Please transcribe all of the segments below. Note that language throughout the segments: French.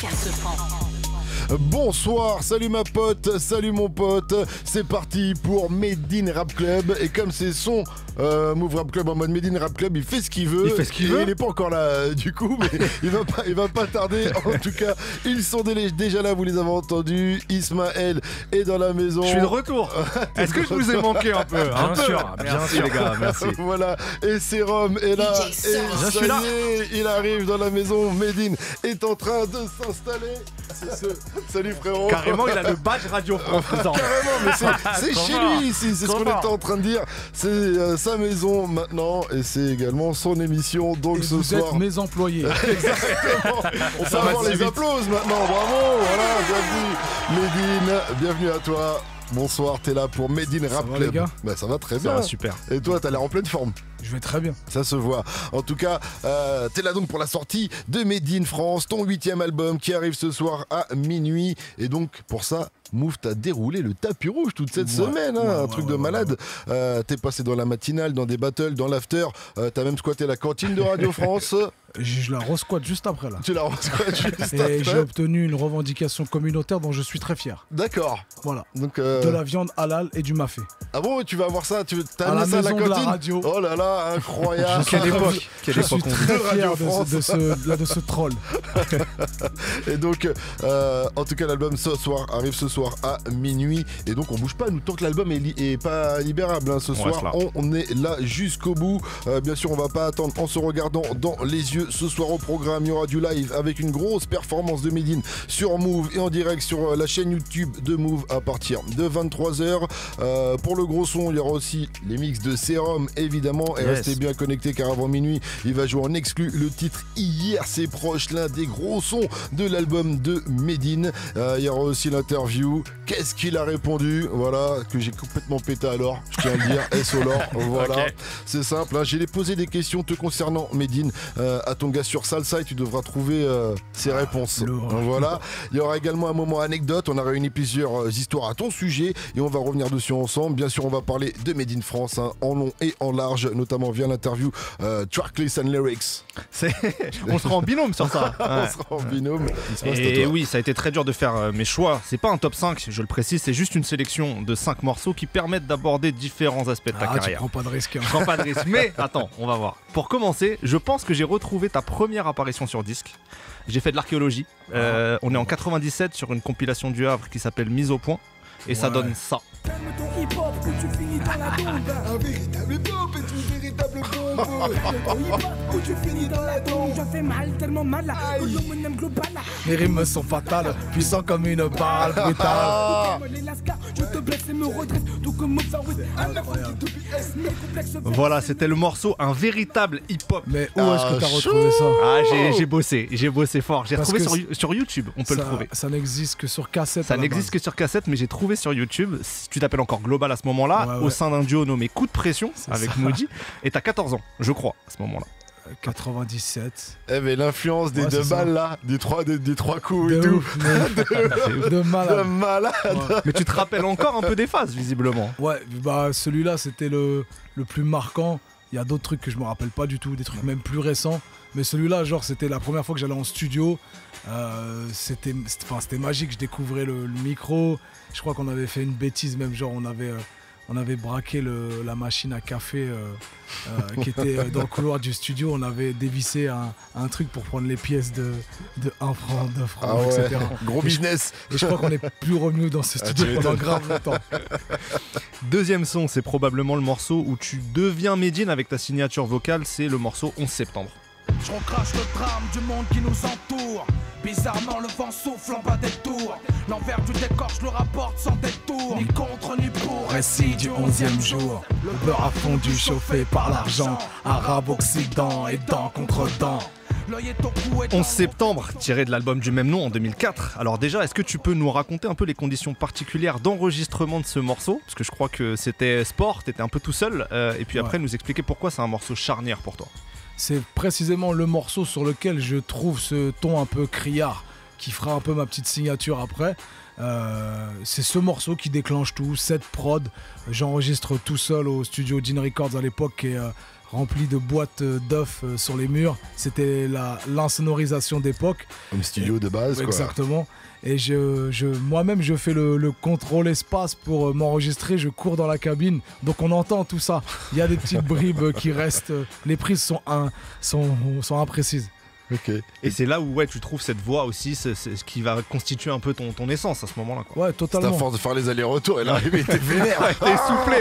l'affaire se prend. Bonsoir, salut ma pote, salut mon pote, c'est parti pour Made in Rap Club. Et comme c'est son Move Rap Club en mode Made in Rap Club, il fait ce qu'il veut. Il n'est pas encore là du coup, mais il va pas tarder. En tout cas, ils sont déjà là, vous les avez entendus. Ismaël est dans la maison. Je suis de retour. Est-ce que je vous ai manqué un peu? Bien sûr les gars, merci. Voilà, et Serum est là. Et ça y est, il arrive dans la maison. Made in est en train de s'installer. Salut frérot. Carrément, il a le badge Radio France. Carrément, mais c'est chez lui ici, c'est ce qu'on était en train de dire. C'est sa maison maintenant et c'est également son émission. Donc et ce vous soir. Êtes mes employés. Exactement. On peut avoir les applauses maintenant. Bravo. Voilà, bienvenue à toi. Bonsoir, t'es là pour Made in Rap Club. Les gars ça va très bien. Ça va super. Et toi, t'as l'air en pleine forme. Je vais très bien. Ça se voit. En tout cas, t'es là donc pour la sortie de Made in France, ton 8e album qui arrive ce soir à minuit. Et donc, pour ça, Move t'a déroulé le tapis rouge toute cette semaine. Un truc de malade. T'es passé dans la matinale, dans des battles, dans l'after. T'as même squatté la cantine de Radio France. Je la resquatte juste après là. Tu la resquattes juste après. Et j'ai obtenu une revendication communautaire dont je suis très fier. D'accord. Voilà. Donc, de la viande halal et du mafé. Ah bon, tu vas avoir ça? T'as à amené la ça à la maison de la cantine? radio. Oh là là, incroyable. Quelle époque. Je suis très fier de ce troll. Et donc, en tout cas, l'album arrive ce soir à minuit. Et donc, on bouge pas, nous, tant que l'album est pas libérable. Hein, ce soir, on est là jusqu'au bout. Bien sûr, on va pas attendre en se regardant dans les yeux. Ce soir, au programme, il y aura du live avec une grosse performance de Made in sur Move et en direct sur la chaîne YouTube de Move à partir de 23h. Pour le gros son, il y aura aussi les mix de Serum, évidemment. Et restez bien connectés car avant minuit, il va jouer en exclu le titre Hier c'est proche, l'un des gros sons de l'album de Made in. Il y aura aussi l'interview. Qu'est-ce qu'il a répondu? Voilà, que j'ai complètement pété alors, je tiens à le dire. SO Lore, voilà. Okay. C'est simple, hein. J'ai posé des questions te concernant Made in à ton gars sur Salsa et tu devras trouver ses réponses. Voilà. Il y aura également un moment anecdote. On a réuni plusieurs histoires à ton sujet et on va revenir dessus ensemble. Bien sûr, on va parler de Made in France hein, en long et en large, notamment via l'interview Tracklist and Lyrics. On sera en binôme sur ça. On sera en binôme. Et oui, ça a été très dur de faire mes choix. C'est pas un top 5, je le précise, c'est juste une sélection de 5 morceaux qui permettent d'aborder différents aspects de ta carrière. Tu prends pas de risque. Hein. Je prends pas de risque. Mais attends, on va voir. Pour commencer, je pense que j'ai retrouvé ta première apparition sur disque. J'ai fait de l'archéologie. On est en 97 sur une compilation du Havre qui s'appelle Mise au point. Et ça donne ça. Les rimes sont fatales, puissants comme une balle brutale. Voilà, c'était le morceau, un véritable hip-hop. Mais où est-ce que t'as retrouvé ça? J'ai bossé fort. J'ai retrouvé sur YouTube, on peut le trouver. Ça n'existe que sur cassette. Ça n'existe que sur cassette, mais j'ai trouvé sur YouTube. Si tu t'appelles encore Global à ce moment-là, au sein d'un duo nommé Coup de Pression avec Moody, et t'as 14 ans, je crois, à ce moment-là. 97. Eh mais l'influence des deux balles là, des trois coups et tout. De malade. Ouais. Mais tu te rappelles encore un peu des phases visiblement. Ouais, bah celui-là c'était le plus marquant. Il y a d'autres trucs que je me rappelle pas du tout, des trucs même plus récents. Mais celui-là, genre c'était la première fois que j'allais en studio. C'était magique, je découvrais le micro. Je crois qu'on avait fait une bêtise même, genre on avait braqué la machine à café qui était dans le couloir du studio. On avait dévissé un truc pour prendre les pièces de 1 franc, 2 francs, etc. Gros business. Et je crois qu'on n'est plus revenu dans ce studio pendant grave longtemps. Deuxième son, c'est probablement le morceau où tu deviens Made in avec ta signature vocale, c'est le morceau 11 septembre. Je recrache le drame du monde qui nous entoure. Bizarrement le vent souffle en bas des tours. L'envers du décor je le rapporte sans détour. Ni contre ni pour. Récit du 11e jour. Le beurre a fondu chauffé par l'argent. Arabe-Occident et dent contre dent. 11 septembre, tiré de l'album du même nom en 2004. Alors déjà, est-ce que tu peux nous raconter un peu les conditions particulières d'enregistrement de ce morceau? Parce que je crois que c'était sport, t'étais un peu tout seul. Et puis après, nous expliquer pourquoi c'est un morceau charnière pour toi. C'est précisément le morceau sur lequel je trouve ce ton un peu criard qui fera un peu ma petite signature après. C'est ce morceau qui déclenche tout, cette prod. J'enregistre tout seul au studio Dean Records à l'époque qui est rempli de boîtes d'œufs sur les murs. C'était l'insonorisation d'époque. Comme studio de base, quoi. Exactement. Et moi-même, je fais le contrôle espace pour m'enregistrer. Je cours dans la cabine. Donc, on entend tout ça. Il y a des petites bribes qui restent. Les prises sont imprécises. Okay. Et c'est là où tu trouves cette voix aussi, c'est ce qui va constituer un peu ton essence à ce moment-là. Quoi. Ouais, totalement. C'est à force de faire les allers-retours et l'arrivée était vénère. T'es essoufflé,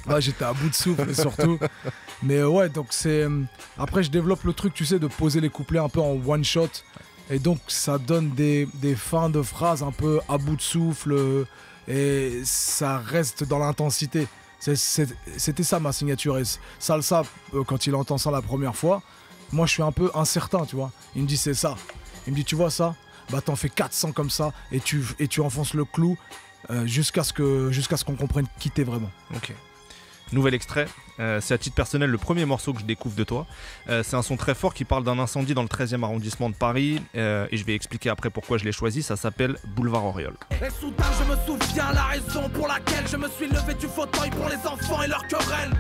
ouais, j'étais à bout de souffle surtout. Mais donc c'est... Après, je développe le truc, tu sais, de poser les couplets un peu en one shot. Et donc, ça donne des fins de phrases un peu à bout de souffle. Et ça reste dans l'intensité. C'était ça ma signature. Et Salsa, quand il entend ça la première fois, moi, je suis un peu incertain, tu vois. Il me dit, c'est ça. Il me dit, tu vois ça ? Bah, t'en fais 400 comme ça et tu enfonces le clou jusqu'à ce qu'on comprenne qui t'es vraiment. Ok. Nouvel extrait. C'est à titre personnel le premier morceau que je découvre de toi. C'est un son très fort qui parle d'un incendie dans le 13e arrondissement de Paris. Et je vais expliquer après pourquoi je l'ai choisi. Ça s'appelle Boulevard Auriol. Et soudain je me souviens la raison pour laquelle je me suis levé du fauteuil pour les enfants et leurs querelles.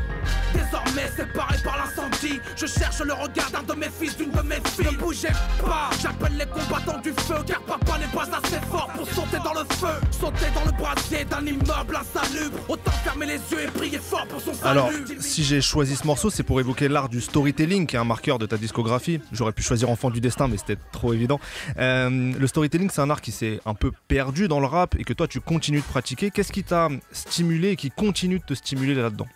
Désormais séparé par l'incendie, je cherche le regard d'un de mes fils, d'une de mes filles. Ne bougez pas, j'appelle les combattants du feu, car papa n'est pas assez fort pour sauter dans le feu. Sauter dans le brasier d'un immeuble insalubre, autant fermer les yeux et prier fort pour son salut. Alors, si j'ai choisi ce morceau, c'est pour évoquer l'art du storytelling, qui est un marqueur de ta discographie. J'aurais pu choisir Enfant du Destin, mais c'était trop évident. Le storytelling, c'est un art qui s'est un peu perdu dans le rap et que toi, tu continues de pratiquer. Qu'est-ce qui t'a stimulé et qui continue de te stimuler là-dedans ?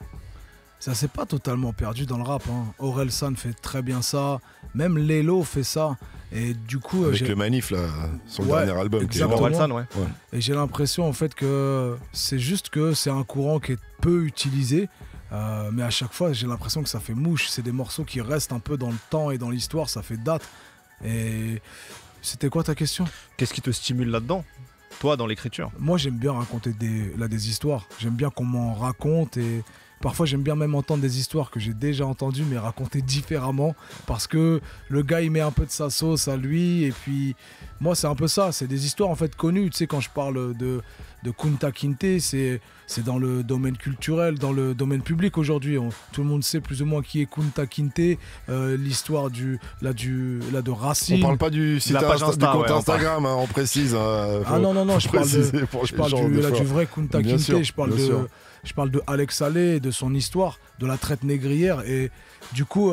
Ça s'est pas totalement perdu dans le rap. Orelsan fait très bien ça. Même Lelo fait ça. Et du coup, avec le Manif là, son dernier album. Exactement. Ouais. Et j'ai l'impression en fait que c'est juste que c'est un courant qui est peu utilisé. Mais à chaque fois, j'ai l'impression que ça fait mouche. C'est des morceaux qui restent un peu dans le temps et dans l'histoire. Ça fait date. Et c'était quoi ta question ? Qu'est-ce qui te stimule là-dedans ? Toi, dans l'écriture ? Moi, j'aime bien raconter des histoires. J'aime bien qu'on m'en raconte et parfois, j'aime bien même entendre des histoires que j'ai déjà entendues, mais racontées différemment. Parce que le gars, il met un peu de sa sauce à lui. Et puis, moi, c'est un peu ça. C'est des histoires, en fait, connues. Tu sais, quand je parle de Kunta Kinte, c'est dans le domaine culturel, dans le domaine public aujourd'hui. Tout le monde sait plus ou moins qui est Kunta Kinte. L'histoire de Racine. On parle pas du site compte Instagram, on précise. Non, je parle du vrai Kunta Kinte. Je parle de Alex Allais, de son histoire, de la traite négrière. Et du coup,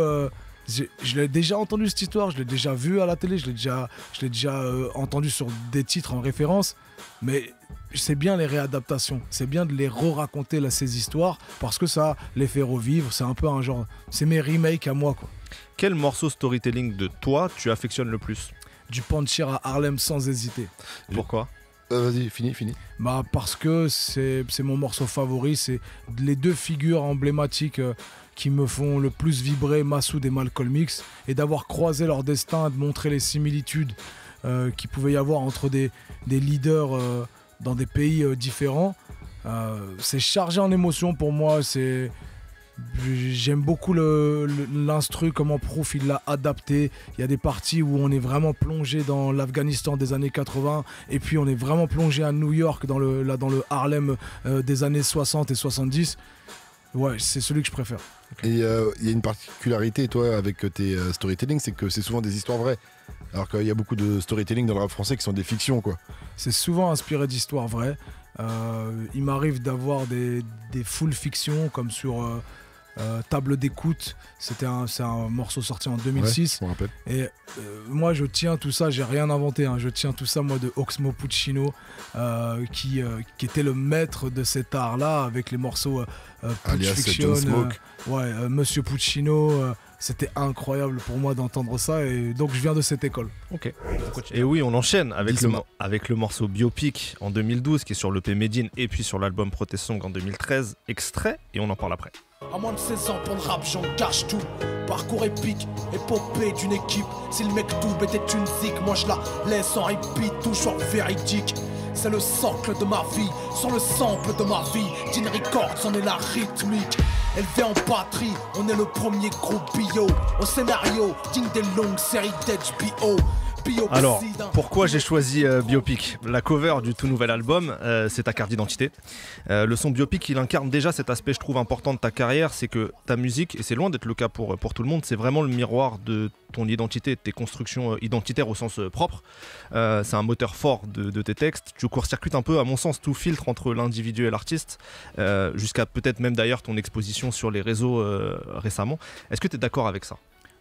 je l'ai déjà entendu cette histoire, je l'ai déjà vu à la télé, je l'ai déjà entendu sur des titres en référence. Mais c'est bien les réadaptations, c'est bien de les re-raconter ces histoires parce que ça les fait revivre. C'est un peu un genre, c'est mes remakes à moi, quoi. Quel morceau storytelling de toi tu affectionnes le plus ? Du Puncher à Harlem sans hésiter. Pourquoi ? Vas-y, fini. Bah parce que c'est mon morceau favori, c'est les deux figures emblématiques qui me font le plus vibrer, Massoud et Malcolm X, et d'avoir croisé leur destin, de montrer les similitudes qu'il pouvait y avoir entre des leaders dans des pays différents. C'est chargé en émotions pour moi, j'aime beaucoup l'instru, comment Proof il l'a adapté. Il y a des parties où on est vraiment plongé dans l'Afghanistan des années 80 et puis on est vraiment plongé à New York dans le Harlem des années 60 et 70. Ouais, c'est celui que je préfère. Okay. Et il y a une particularité, toi, avec tes storytelling, c'est que c'est souvent des histoires vraies. Alors qu'il y a beaucoup de storytelling dans le rap français qui sont des fictions, quoi. C'est souvent inspiré d'histoires vraies. Il m'arrive d'avoir des full fictions comme sur Table d'écoute, c'est un morceau sorti en 2006. Ouais, je me rappelle. Et moi je tiens tout ça, j'ai rien inventé, je tiens tout ça moi de Oxmo Puccino qui était le maître de cet art là avec les morceaux Pulp Fiction, Monsieur Puccino. C'était incroyable pour moi d'entendre ça et donc je viens de cette école. Ok. Et oui, on enchaîne avec le morceau Biopic en 2012 qui est sur l'EP Medine et puis sur l'album Protesting en 2013, extrait, et on en parle après. À moins de 16 ans pour le rap, j'en cache tout. Parcours épique, épopée d'une équipe. Si le mec tout était une zik, moi je la laisse en repeat, toujours véridique. C'est le socle de ma vie, sur le sample de ma vie. Dean Records, on est la rythmique. Élevé en patrie, on est le premier groupe bio. Au scénario, digne des longues séries d'HBO. Alors, pourquoi j'ai choisi Biopic? La cover du tout nouvel album, c'est ta carte d'identité. Le son Biopic, il incarne déjà cet aspect, je trouve, important de ta carrière, c'est que ta musique, et c'est loin d'être le cas pour tout le monde, c'est vraiment le miroir de ton identité, de tes constructions identitaires au sens propre. C'est un moteur fort de tes textes. Tu court-circuites un peu, à mon sens, tout filtre entre l'individu et l'artiste, jusqu'à peut-être même d'ailleurs ton exposition sur les réseaux récemment. Est-ce que tu es d'accord avec ça?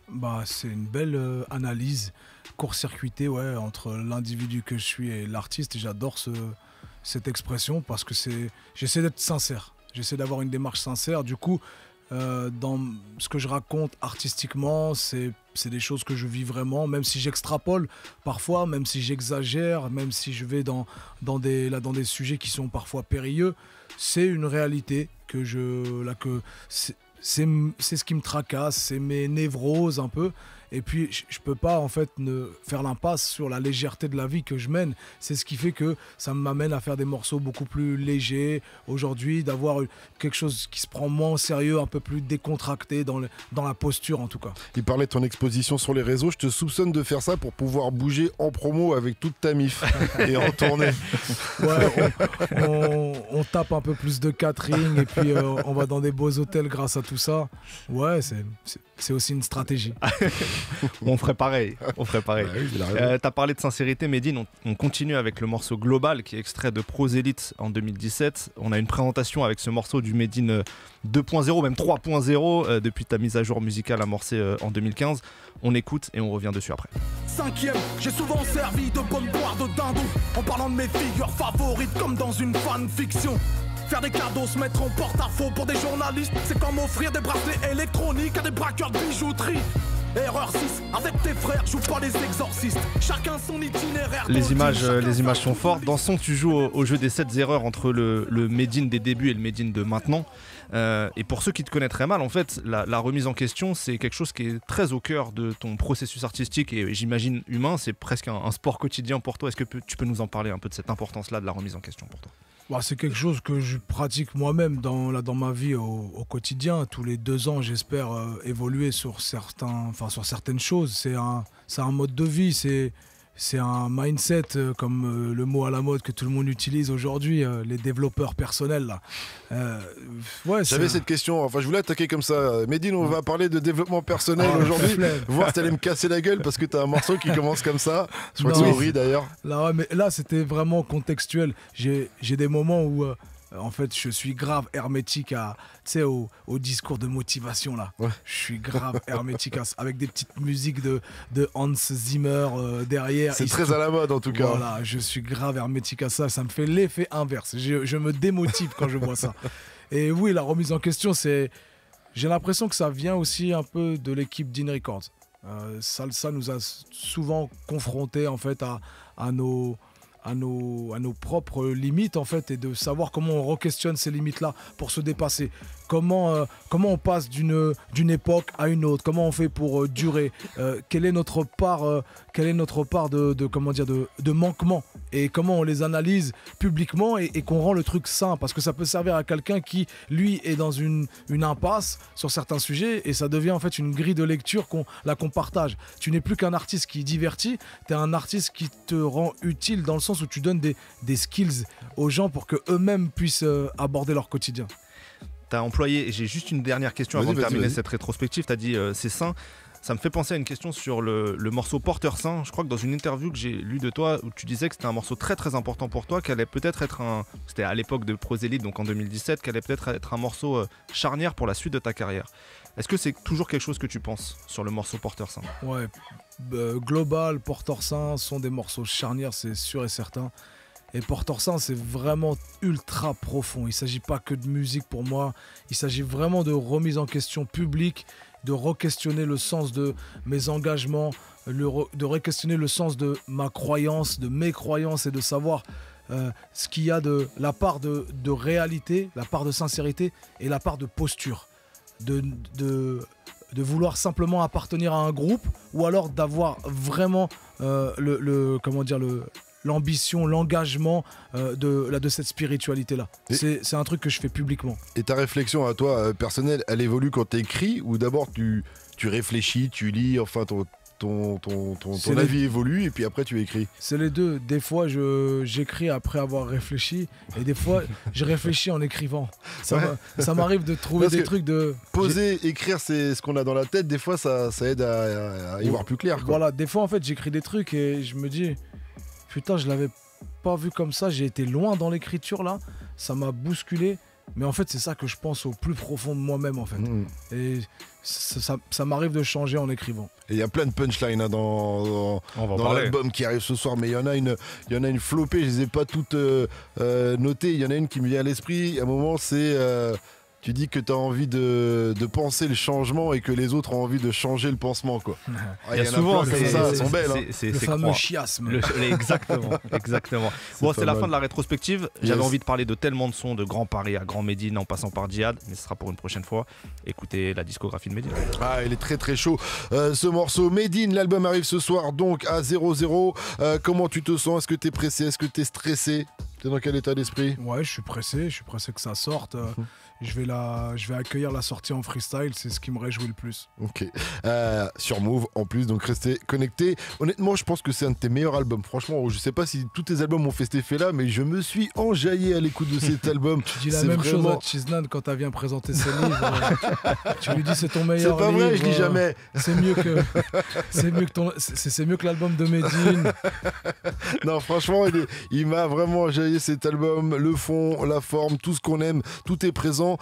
Bah, c'est une belle analyse court-circuitée entre l'individu que je suis et l'artiste. Et j'adore cette expression parce que j'essaie d'être sincère. J'essaie d'avoir une démarche sincère. Du coup, dans ce que je raconte artistiquement, c'est des choses que je vis vraiment, même si j'extrapole parfois, même si j'exagère, même si je vais dans des sujets qui sont parfois périlleux. C'est une réalité c'est ce qui me tracasse, c'est mes névroses un peu. Et puis, je peux pas en fait faire l'impasse sur la légèreté de la vie que je mène. C'est ce qui fait que ça m'amène à faire des morceaux beaucoup plus légers aujourd'hui, d'avoir quelque chose qui se prend moins au sérieux, un peu plus décontracté dans la posture en tout cas. Il parlait de ton exposition sur les réseaux. Je te soupçonne de faire ça pour pouvoir bouger en promo avec toute ta mif et en tournée. Ouais, on tape un peu plus de catering et puis on va dans des beaux hôtels grâce à tout ça. Ouais, c'est aussi une stratégie. On ferait pareil. Bah oui, t'as parlé de sincérité, Medine. On continue avec le morceau Global qui est extrait de Prosélite en 2017. On a une présentation avec ce morceau du Medine 2.0, même 3.0 depuis ta mise à jour musicale amorcée en 2015. On écoute et on revient dessus après. 5e, j'ai souvent servi de bonne boire de dindon en parlant de mes figures favorites comme dans une fanfiction. Faire des cadeaux, se mettre en porte-à-faux pour des journalistes, c'est comme offrir des bracelets électroniques à des braqueurs de bijouterie. Erreur 6, avec tes frères, joue pas les exorcistes. Chacun son itinéraire. Les images sont fortes. Dans son, tu joues au jeu des 7 erreurs entre le Medine des débuts et le Medine de maintenant. Et pour ceux qui te connaîtraient mal, en fait, la remise en question, c'est quelque chose qui est très au cœur de ton processus artistique et j'imagine humain. C'est presque un sport quotidien pour toi. Est-ce que tu peux nous en parler un peu de cette importance-là de la remise en question pour toi? C'est quelque chose que je pratique moi-même dans ma vie au quotidien. Tous les 2 ans, j'espère évoluer sur certaines choses. C'est un mode de vie, c'est un mindset, comme le mot à la mode que tout le monde utilise aujourd'hui, les développeurs personnels. Là. J'avais cette question, je voulais attaquer comme ça. Medine, on va parler de développement personnel aujourd'hui. Voir si t'allais me casser la gueule parce que t'as un morceau qui commence comme ça. Je crois que c'est horrible d'ailleurs. Là, c'était vraiment contextuel. J'ai des moments où... en fait, je suis grave hermétique au discours de motivation là. Ouais. Je suis grave hermétique avec des petites musiques de Hans Zimmer derrière. C'est très à la mode en tout cas. Voilà, je suis grave hermétique à ça. Ça me fait l'effet inverse. Je me démotive quand je vois ça. Et oui, la remise en question, j'ai l'impression que ça vient aussi un peu de l'équipe d'In Records. Salsa nous a souvent confrontés en fait à nos propres limites en fait et de savoir comment on re-questionne ces limites-là pour se dépasser. Comment on passe d'une époque à une autre, comment on fait pour durer, quelle est notre part de manquement et comment on les analyse publiquement et qu'on rend le truc sain parce que ça peut servir à quelqu'un qui lui est dans une impasse sur certains sujets et ça devient en fait une grille de lecture qu'on partage. Tu n'es plus qu'un artiste qui divertit, tu es un artiste qui te rend utile dans le sens où tu donnes des skills aux gens pour qu'eux-mêmes puissent aborder leur quotidien. Tu as employé, et j'ai juste une dernière question avant de terminer cette rétrospective, tu as dit c'est sain. Ça me fait penser à une question sur le morceau Porteur Sain. Je crois que dans une interview que j'ai lue de toi, où tu disais que c'était un morceau très très important pour toi, qu'elle allait peut-être être c'était à l'époque de Prosélite, donc en 2017, qu'elle allait peut-être être un morceau charnière pour la suite de ta carrière. Est-ce que c'est toujours quelque chose que tu penses sur le morceau Porteur Sain? Ouais, Global, Porteur Sain sont des morceaux charnières, c'est sûr et certain. Et Porteur Sain, c'est vraiment ultra profond. Il ne s'agit pas que de musique pour moi. Il s'agit vraiment de remise en question publique, de re-questionner le sens de mes engagements, de re-questionner le sens de ma croyance, de mes croyances et de savoir ce qu'il y a de la part de réalité, la part de sincérité et la part de posture. De vouloir simplement appartenir à un groupe ou alors d'avoir vraiment l'ambition, l'engagement de cette spiritualité-là. C'est un truc que je fais publiquement. Et ta réflexion à toi, personnelle, elle évolue quand tu écris ou d'abord tu réfléchis, tu lis, enfin ton ton avis évolue et puis après tu écris. C'est les deux. Des fois, j'écris après avoir réfléchi et des fois, je réfléchis en écrivant. Ça m'arrive de trouver des trucs de... Poser, écrire, c'est ce qu'on a dans la tête. Des fois, ça aide à y voir plus clair. Quoi. Voilà, des fois, en fait, j'écris des trucs et je me dis, putain, je l'avais pas vu comme ça. J'ai été loin dans l'écriture, là. Ça m'a bousculé. Mais en fait, c'est ça que je pense au plus profond de moi-même, en fait. Et ça m'arrive de changer en écrivant. Et il y a plein de punchlines hein, dans l'album qui arrive ce soir, mais il y en a une flopée, je les ai pas toutes notées. Il y en a une qui me vient à l'esprit. À un moment, c'est... tu dis que tu as envie de penser le changement et que les autres ont envie de changer le pansement, quoi. Il y a souvent comme ça, elles sont belles. Le fameux chiasme. Exactement. Bon, c'est la fin de la rétrospective. J'avais envie de parler de tellement de sons, de Grand Paris à Grand Médine en passant par Djihad, mais ce sera pour une prochaine fois. Écoutez la discographie de Medine. Ah, il est très très chaud. Ce morceau Medine, l'album arrive ce soir donc à 0-0. Comment tu te sens? Est-ce que tu es pressé? Est-ce que tu es stressé? T'es dans quel état d'esprit? Ouais, je suis pressé que ça sorte. Je vais accueillir la sortie en freestyle, c'est ce qui me réjouit le plus. Ok. Sur Move en plus, donc restez connectés. Honnêtement, je pense que c'est un de tes meilleurs albums. Franchement, je sais pas si tous tes albums ont fait cet effet-là, mais je me suis enjaillé à l'écoute de cet album. Tu dis la même chose à Chiznan quand elle vient présenter ses livres. Tu lui dis c'est ton meilleur livre. C'est pas vrai, je dis jamais. C'est mieux que l'album de Medine. Non, franchement, il m'a vraiment enjaillé cet album. Le fond, la forme, tout ce qu'on aime, tout est présent.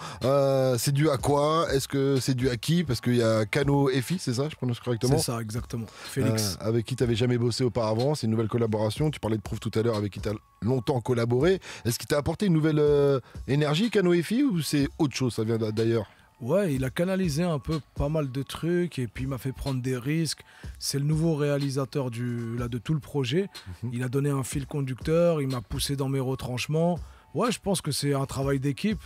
C'est dû à quoi? Est-ce que c'est dû à qui? Parce qu'il y a Kano Efi, c'est ça, je prononce correctement? C'est ça, exactement. Félix. Avec qui tu n'avais jamais bossé auparavant. C'est une nouvelle collaboration. Tu parlais de Proof tout à l'heure, avec qui tu as longtemps collaboré. Est-ce qu'il t'a apporté une nouvelle énergie, Kano Efi, ou c'est autre chose? Ça vient d'ailleurs? Ouais, il a canalisé un peu pas mal de trucs et puis il m'a fait prendre des risques. C'est le nouveau réalisateur de tout le projet. Il a donné un fil conducteur, il m'a poussé dans mes retranchements. Ouais, je pense que c'est un travail d'équipe,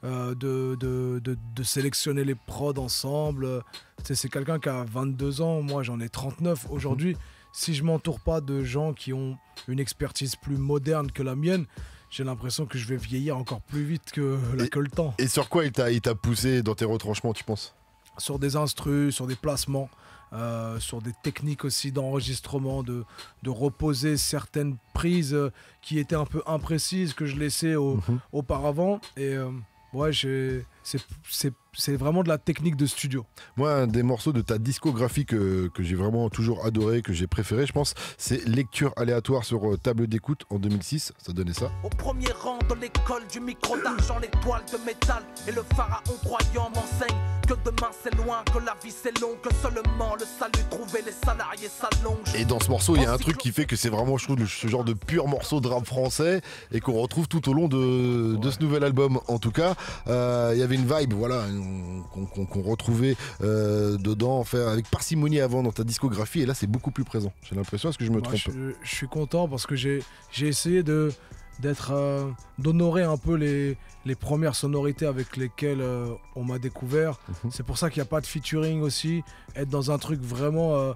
de sélectionner les prods ensemble. C'est quelqu'un qui a 22 ans, moi j'en ai 39 aujourd'hui. Si je m'entoure pas de gens qui ont une expertise plus moderne que la mienne, j'ai l'impression que je vais vieillir encore plus vite que le temps. Et sur quoi il t'a poussé dans tes retranchements, tu penses? Sur des instrus, sur des placements, sur des techniques aussi d'enregistrement, de reposer certaines prises qui étaient un peu imprécises que je laissais auparavant. Et ouais, c'est vraiment de la technique de studio. Moi, un des morceaux de ta discographie que j'ai vraiment toujours adoré, que j'ai préféré, je pense, c'est Lecture aléatoire sur table d'écoute en 2006. Ça donnait ça. Au premier rang de l'école du micro d'argent, l'étoile de métal et le pharaon croyant m'enseigne que demain c'est loin, que la vie c'est long, que seulement le salut trouvé les salariés s'allonge. Et dans ce morceau, il y a un truc qui fait que c'est vraiment, je trouve, ce genre de pur morceau de rap français et qu'on retrouve tout au long de ce nouvel album. En tout cas, il y avait une vibe, voilà, qu'on retrouvait dedans, avec parcimonie avant dans ta discographie, et là c'est beaucoup plus présent. J'ai l'impression, est-ce que je me trompe? Je suis content parce que j'ai essayé d'honorer un peu les premières sonorités avec lesquelles on m'a découvert. C'est pour ça qu'il n'y a pas de featuring aussi, être dans un truc vraiment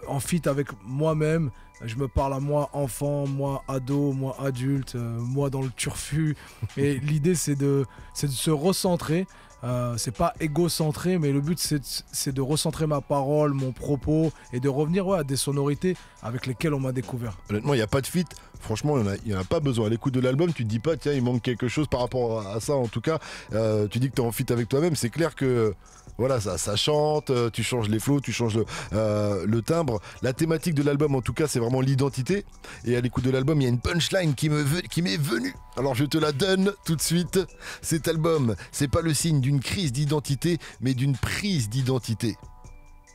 en feat avec moi-même. Je me parle à moi enfant, moi ado, moi adulte, moi dans le turfu. Et l'idée c'est de se recentrer. C'est pas égocentré, mais le but c'est de recentrer ma parole, mon propos et de revenir à des sonorités avec lesquelles on m'a découvert. Honnêtement, il n'y a pas de feat. Franchement, il n'y en a pas besoin. À l'écoute de l'album, tu te dis pas, tiens, il manque quelque chose par rapport à ça. En tout cas, tu dis que tu es en feat avec toi-même. C'est clair que voilà, ça chante, tu changes les flows, tu changes le timbre. La thématique de l'album, en tout cas, c'est vraiment l'identité. Et à l'écoute de l'album, il y a une punchline qui m'est venue. Alors je te la donne tout de suite. Cet album, c'est pas le signe d'une crise d'identité, mais d'une prise d'identité.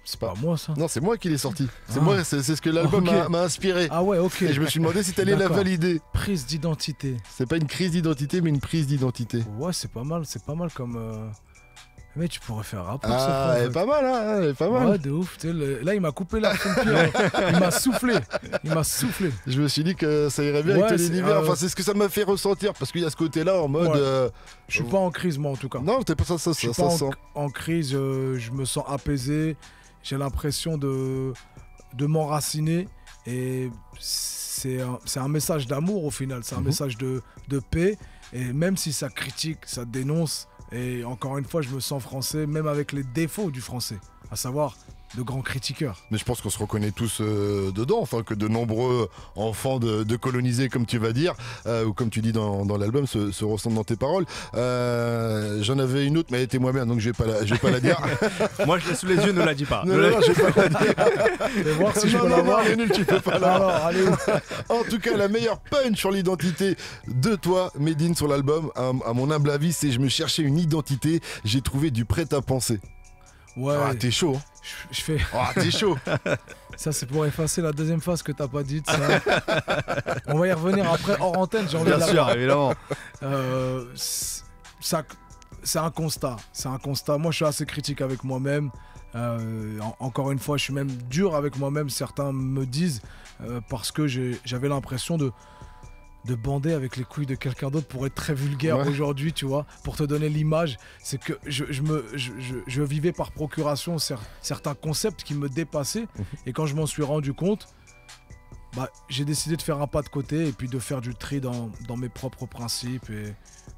C'est pas moi ça. Non, c'est moi qui l'ai sorti. C'est moi, c'est ce que l'album m'a inspiré. Ah ouais, ok. Et je me suis demandé si t'allais la valider. Prise d'identité. C'est pas une crise d'identité, mais une prise d'identité. Ouais, c'est pas mal comme... Mais tu pourrais faire un rapport. Ah, elle est pas mal, hein, elle est pas mal. Ouais, de ouf. Là, il m'a coupé la il m'a soufflé. Je me suis dit que ça irait bien avec ton univers. Enfin, c'est ce que ça m'a fait ressentir. Parce qu'il y a ce côté-là en mode. Je suis pas en crise, moi, en tout cas. Non, t'es pas ça. Je suis pas en crise. Je me sens apaisé. J'ai l'impression de m'enraciner. Et c'est un message d'amour au final. C'est un message de paix. Et même si ça critique, ça dénonce. Et encore une fois, je me sens français, même avec les défauts du français. À savoir grands critiqueurs. Mais je pense qu'on se reconnaît tous dedans, enfin que de nombreux enfants de colonisés, comme tu vas dire, ou comme tu dis dans l'album, se ressentent dans tes paroles. J'en avais une autre, mais elle était moins bien, donc je vais pas la dire. Moi je l'ai sous les yeux, ne la dis pas. Non, je vais pas la dire. Et voir si je peux l'avoir. Elle est nulle, tu peux pas l'avoir. Allez. En tout cas, la meilleure punch sur l'identité de toi, Medine, sur l'album, à mon humble avis, c'est je me cherchais une identité, j'ai trouvé du prêt à penser. Ouais. Ah, t'es chaud. Hein. Je fais. Ah, t'es chaud. Ça, c'est pour effacer la deuxième phase que t'as pas dite. Ça. On va y revenir après hors antenne. J'ai envie de Bien sûr, évidemment. C'est un constat. Moi, je suis assez critique avec moi-même. Encore une fois, je suis même dur avec moi-même. Certains me disent parce que j'avais l'impression de bander avec les couilles de quelqu'un d'autre pour être très vulgaire aujourd'hui, tu vois, pour te donner l'image. C'est que je vivais par procuration certains concepts qui me dépassaient. Et quand je m'en suis rendu compte, j'ai décidé de faire un pas de côté et puis de faire du tri dans mes propres principes. Et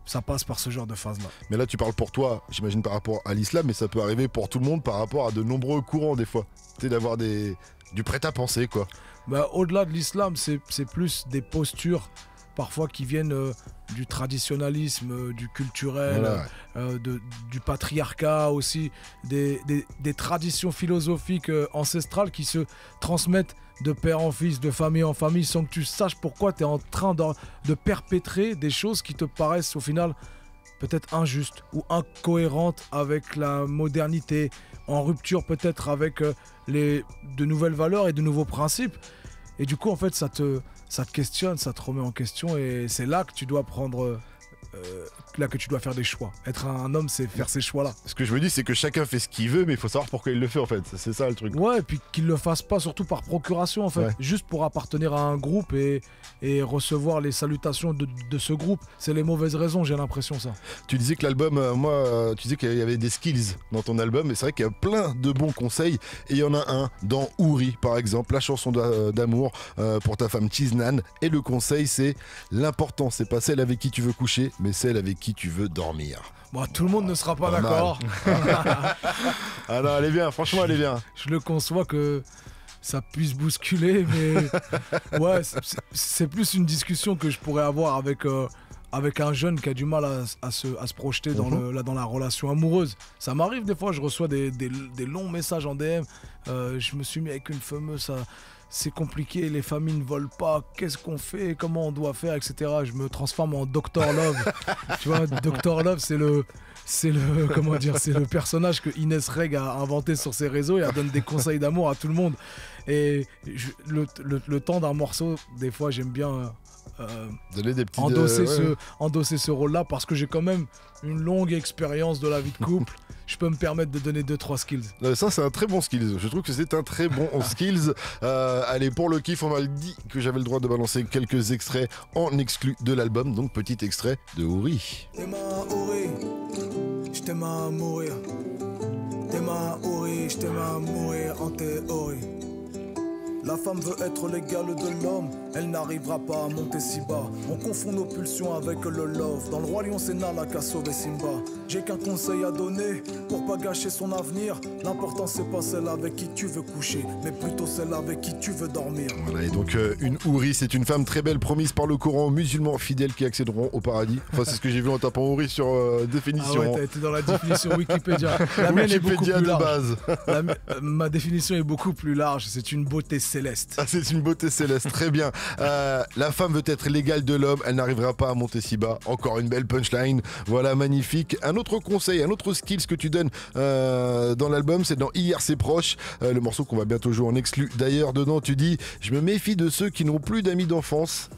ça passe par ce genre de phase-là. Mais là, tu parles pour toi, j'imagine, par rapport à l'islam, mais ça peut arriver pour tout le monde par rapport à de nombreux courants, des fois. Tu sais, d'avoir du prêt-à-penser, quoi. Au-delà de l'islam, c'est plus des postures parfois qui viennent du traditionnalisme, du culturel, du patriarcat aussi, des traditions philosophiques ancestrales qui se transmettent de père en fils, de famille en famille, sans que tu saches pourquoi tu es en train de perpétrer des choses qui te paraissent au final peut-être injustes ou incohérentes avec la modernité, en rupture peut-être avec de nouvelles valeurs et de nouveaux principes. Et du coup, en fait, ça te questionne, ça te remet en question et c'est là que tu dois faire des choix. Être un homme, c'est faire ces choix-là. Ce que je me dis, c'est que chacun fait ce qu'il veut, mais il faut savoir pourquoi il le fait, en fait. C'est ça, le truc. Ouais, et puis qu'il le fasse pas, surtout par procuration, en fait. Ouais. Juste pour appartenir à un groupe et recevoir les salutations de ce groupe. C'est les mauvaises raisons, j'ai l'impression, ça. Tu disais que l'album, tu disais qu'il y avait des skills dans ton album, et c'est vrai qu'il y a plein de bons conseils. Et il y en a un dans Ouri, par exemple, la chanson d'amour pour ta femme Chiznan. Et le conseil, c'est l'important, c'est pas celle avec qui tu veux coucher, mais celle avec qui tu veux dormir. Bon, tout le monde ne sera pas d'accord. Ah non, elle est bien, franchement, elle est bien. Je le conçois que ça puisse bousculer, mais ouais, c'est plus une discussion que je pourrais avoir avec un jeune qui a du mal à se projeter dans la relation amoureuse. Ça m'arrive des fois, je reçois des longs messages en DM. Je me suis mis avec une fameuse... C'est compliqué, les familles ne volent pas, qu'est-ce qu'on fait, comment on doit faire, etc. Je me transforme en Dr Love. Tu vois, Dr Love, c'est le personnage que Inès Reg a inventé sur ses réseaux et elle donne des conseils d'amour à tout le monde. Et le temps d'un morceau, des fois, j'aime bien donner des petits endosser ce rôle-là parce que j'ai quand même une longue expérience de la vie de couple. Je peux me permettre de donner 2-3 skills. Ça, c'est un très bon skills. Je trouve que c'est un très bon skills. Allez, pour le kiff, on m'a dit que j'avais le droit de balancer quelques extraits en exclu de l'album. Donc, petit extrait de Ouri. T'es ma Ouri, je t'aime à mourir. T'es ma Ouri, je t'aime à mourir en théorie. La femme veut être l'égale de l'homme, elle n'arrivera pas à monter si bas. On confond nos pulsions avec le love. Dans le roi lion, c'est Nala qui a sauvé Simba. J'ai qu'un conseil à donner pour pas gâcher son avenir. L'important c'est pas celle avec qui tu veux coucher, mais plutôt celle avec qui tu veux dormir. Voilà, et donc une Ouri, c'est une femme très belle promise par le Coran aux musulmans fidèles qui accéderont au paradis. Enfin, c'est ce que j'ai vu en tapant Ouri sur définition. Ah ouais, t'as été dans la définition Wikipédia. La mienne est beaucoup plus large. Ma définition est beaucoup plus large. C'est une beauté céleste. Ah, c'est une beauté céleste, très bien. La femme veut être l'égale de l'homme, elle n'arrivera pas à monter si bas. Encore une belle punchline, voilà, magnifique. Un autre conseil, un autre skills que tu donnes dans l'album, c'est dans Hier c'est proche, le morceau qu'on va bientôt jouer en exclu. D'ailleurs, dedans tu dis, je me méfie de ceux qui n'ont plus d'amis d'enfance.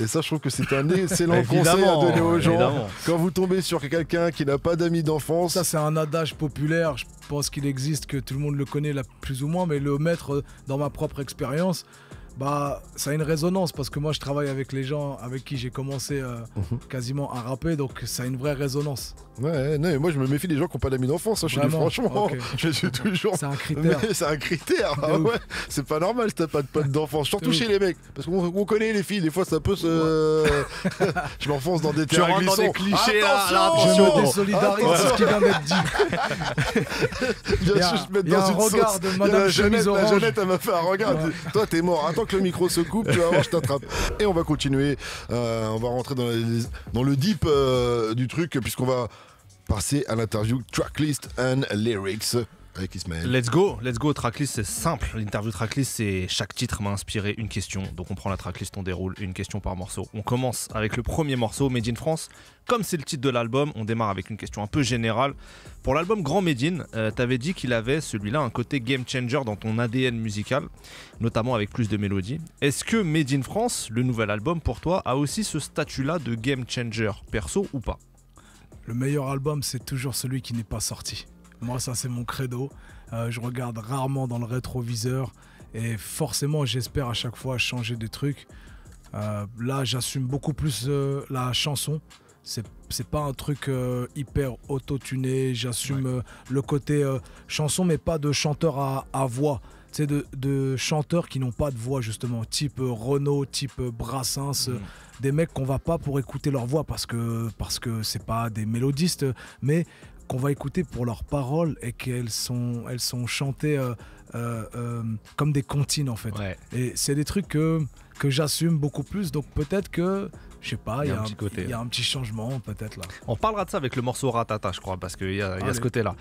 Et ça, je trouve que c'est un excellent conseil à donner aux gens. Évidemment. Quand vous tombez sur quelqu'un qui n'a pas d'amis d'enfance. Ça, c'est un adage populaire. Je pense qu'il existe, que tout le monde le connaît là, plus ou moins, mais le mettre dans ma propre expérience, Bah, ça a une résonance parce que moi je travaille avec les gens avec qui j'ai commencé quasiment à rapper, donc ça a une vraie résonance. Ouais, non, mais moi je me méfie des gens qui n'ont pas d'amis d'enfance, je dis franchement, okay. Je suis toujours. C'est un critère. Mais c'est un critère, ouais. C'est pas normal si t'as pas de potes d'enfance, surtout chez les mecs, parce qu'on connaît les filles, des fois ça peut se. Je m'enfonce dans des terrains glissants. Dans des clichés, attention, je me désolidarise de ce qui vient d'être dit. Il y a un regard de Madame Chemise Orange. La Jeannette, elle m'a fait un regard. Ouais. Toi, t'es mort. Attends que le micro se coupe, tu vas voir, je t'attrape. Et on va continuer. On va rentrer dans le deep du truc, puisqu'on va passer à l'interview Tracklist and Lyrics avec Ismaël. Let's go, tracklist, c'est simple. L'interview tracklist, c'est chaque titre m'a inspiré une question. Donc on prend la tracklist, on déroule une question par morceau. On commence avec le premier morceau, Made in France. Comme c'est le titre de l'album, on démarre avec une question un peu générale. Pour l'album Grand Made in, t'avais dit qu'il avait celui-là un côté game changer dans ton ADN musical, notamment avec plus de mélodies. Est-ce que Made in France, le nouvel album pour toi, a aussi ce statut-là de game changer, perso ou pas? Le meilleur album, c'est toujours celui qui n'est pas sorti. Moi, ça, c'est mon credo. Je regarde rarement dans le rétroviseur et forcément, j'espère à chaque fois changer des trucs. Là, j'assume beaucoup plus la chanson. C'est pas un truc hyper auto-tuné. J'assume le côté chanson, mais pas de chanteur à voix. Tu sais, de chanteurs qui n'ont pas de voix, justement, type Renaud, type Brassens, des mecs qu'on va pas pour écouter leur voix parce que c'est pas des mélodistes, mais qu'on va écouter pour leurs paroles et qu'elles sont chantées comme des comptines en fait. Ouais. Et c'est des trucs que j'assume beaucoup plus, donc peut-être que je sais pas, il y a un petit changement peut-être là. On parlera de ça avec le morceau Ratata, je crois, parce qu'il y a ce côté-là.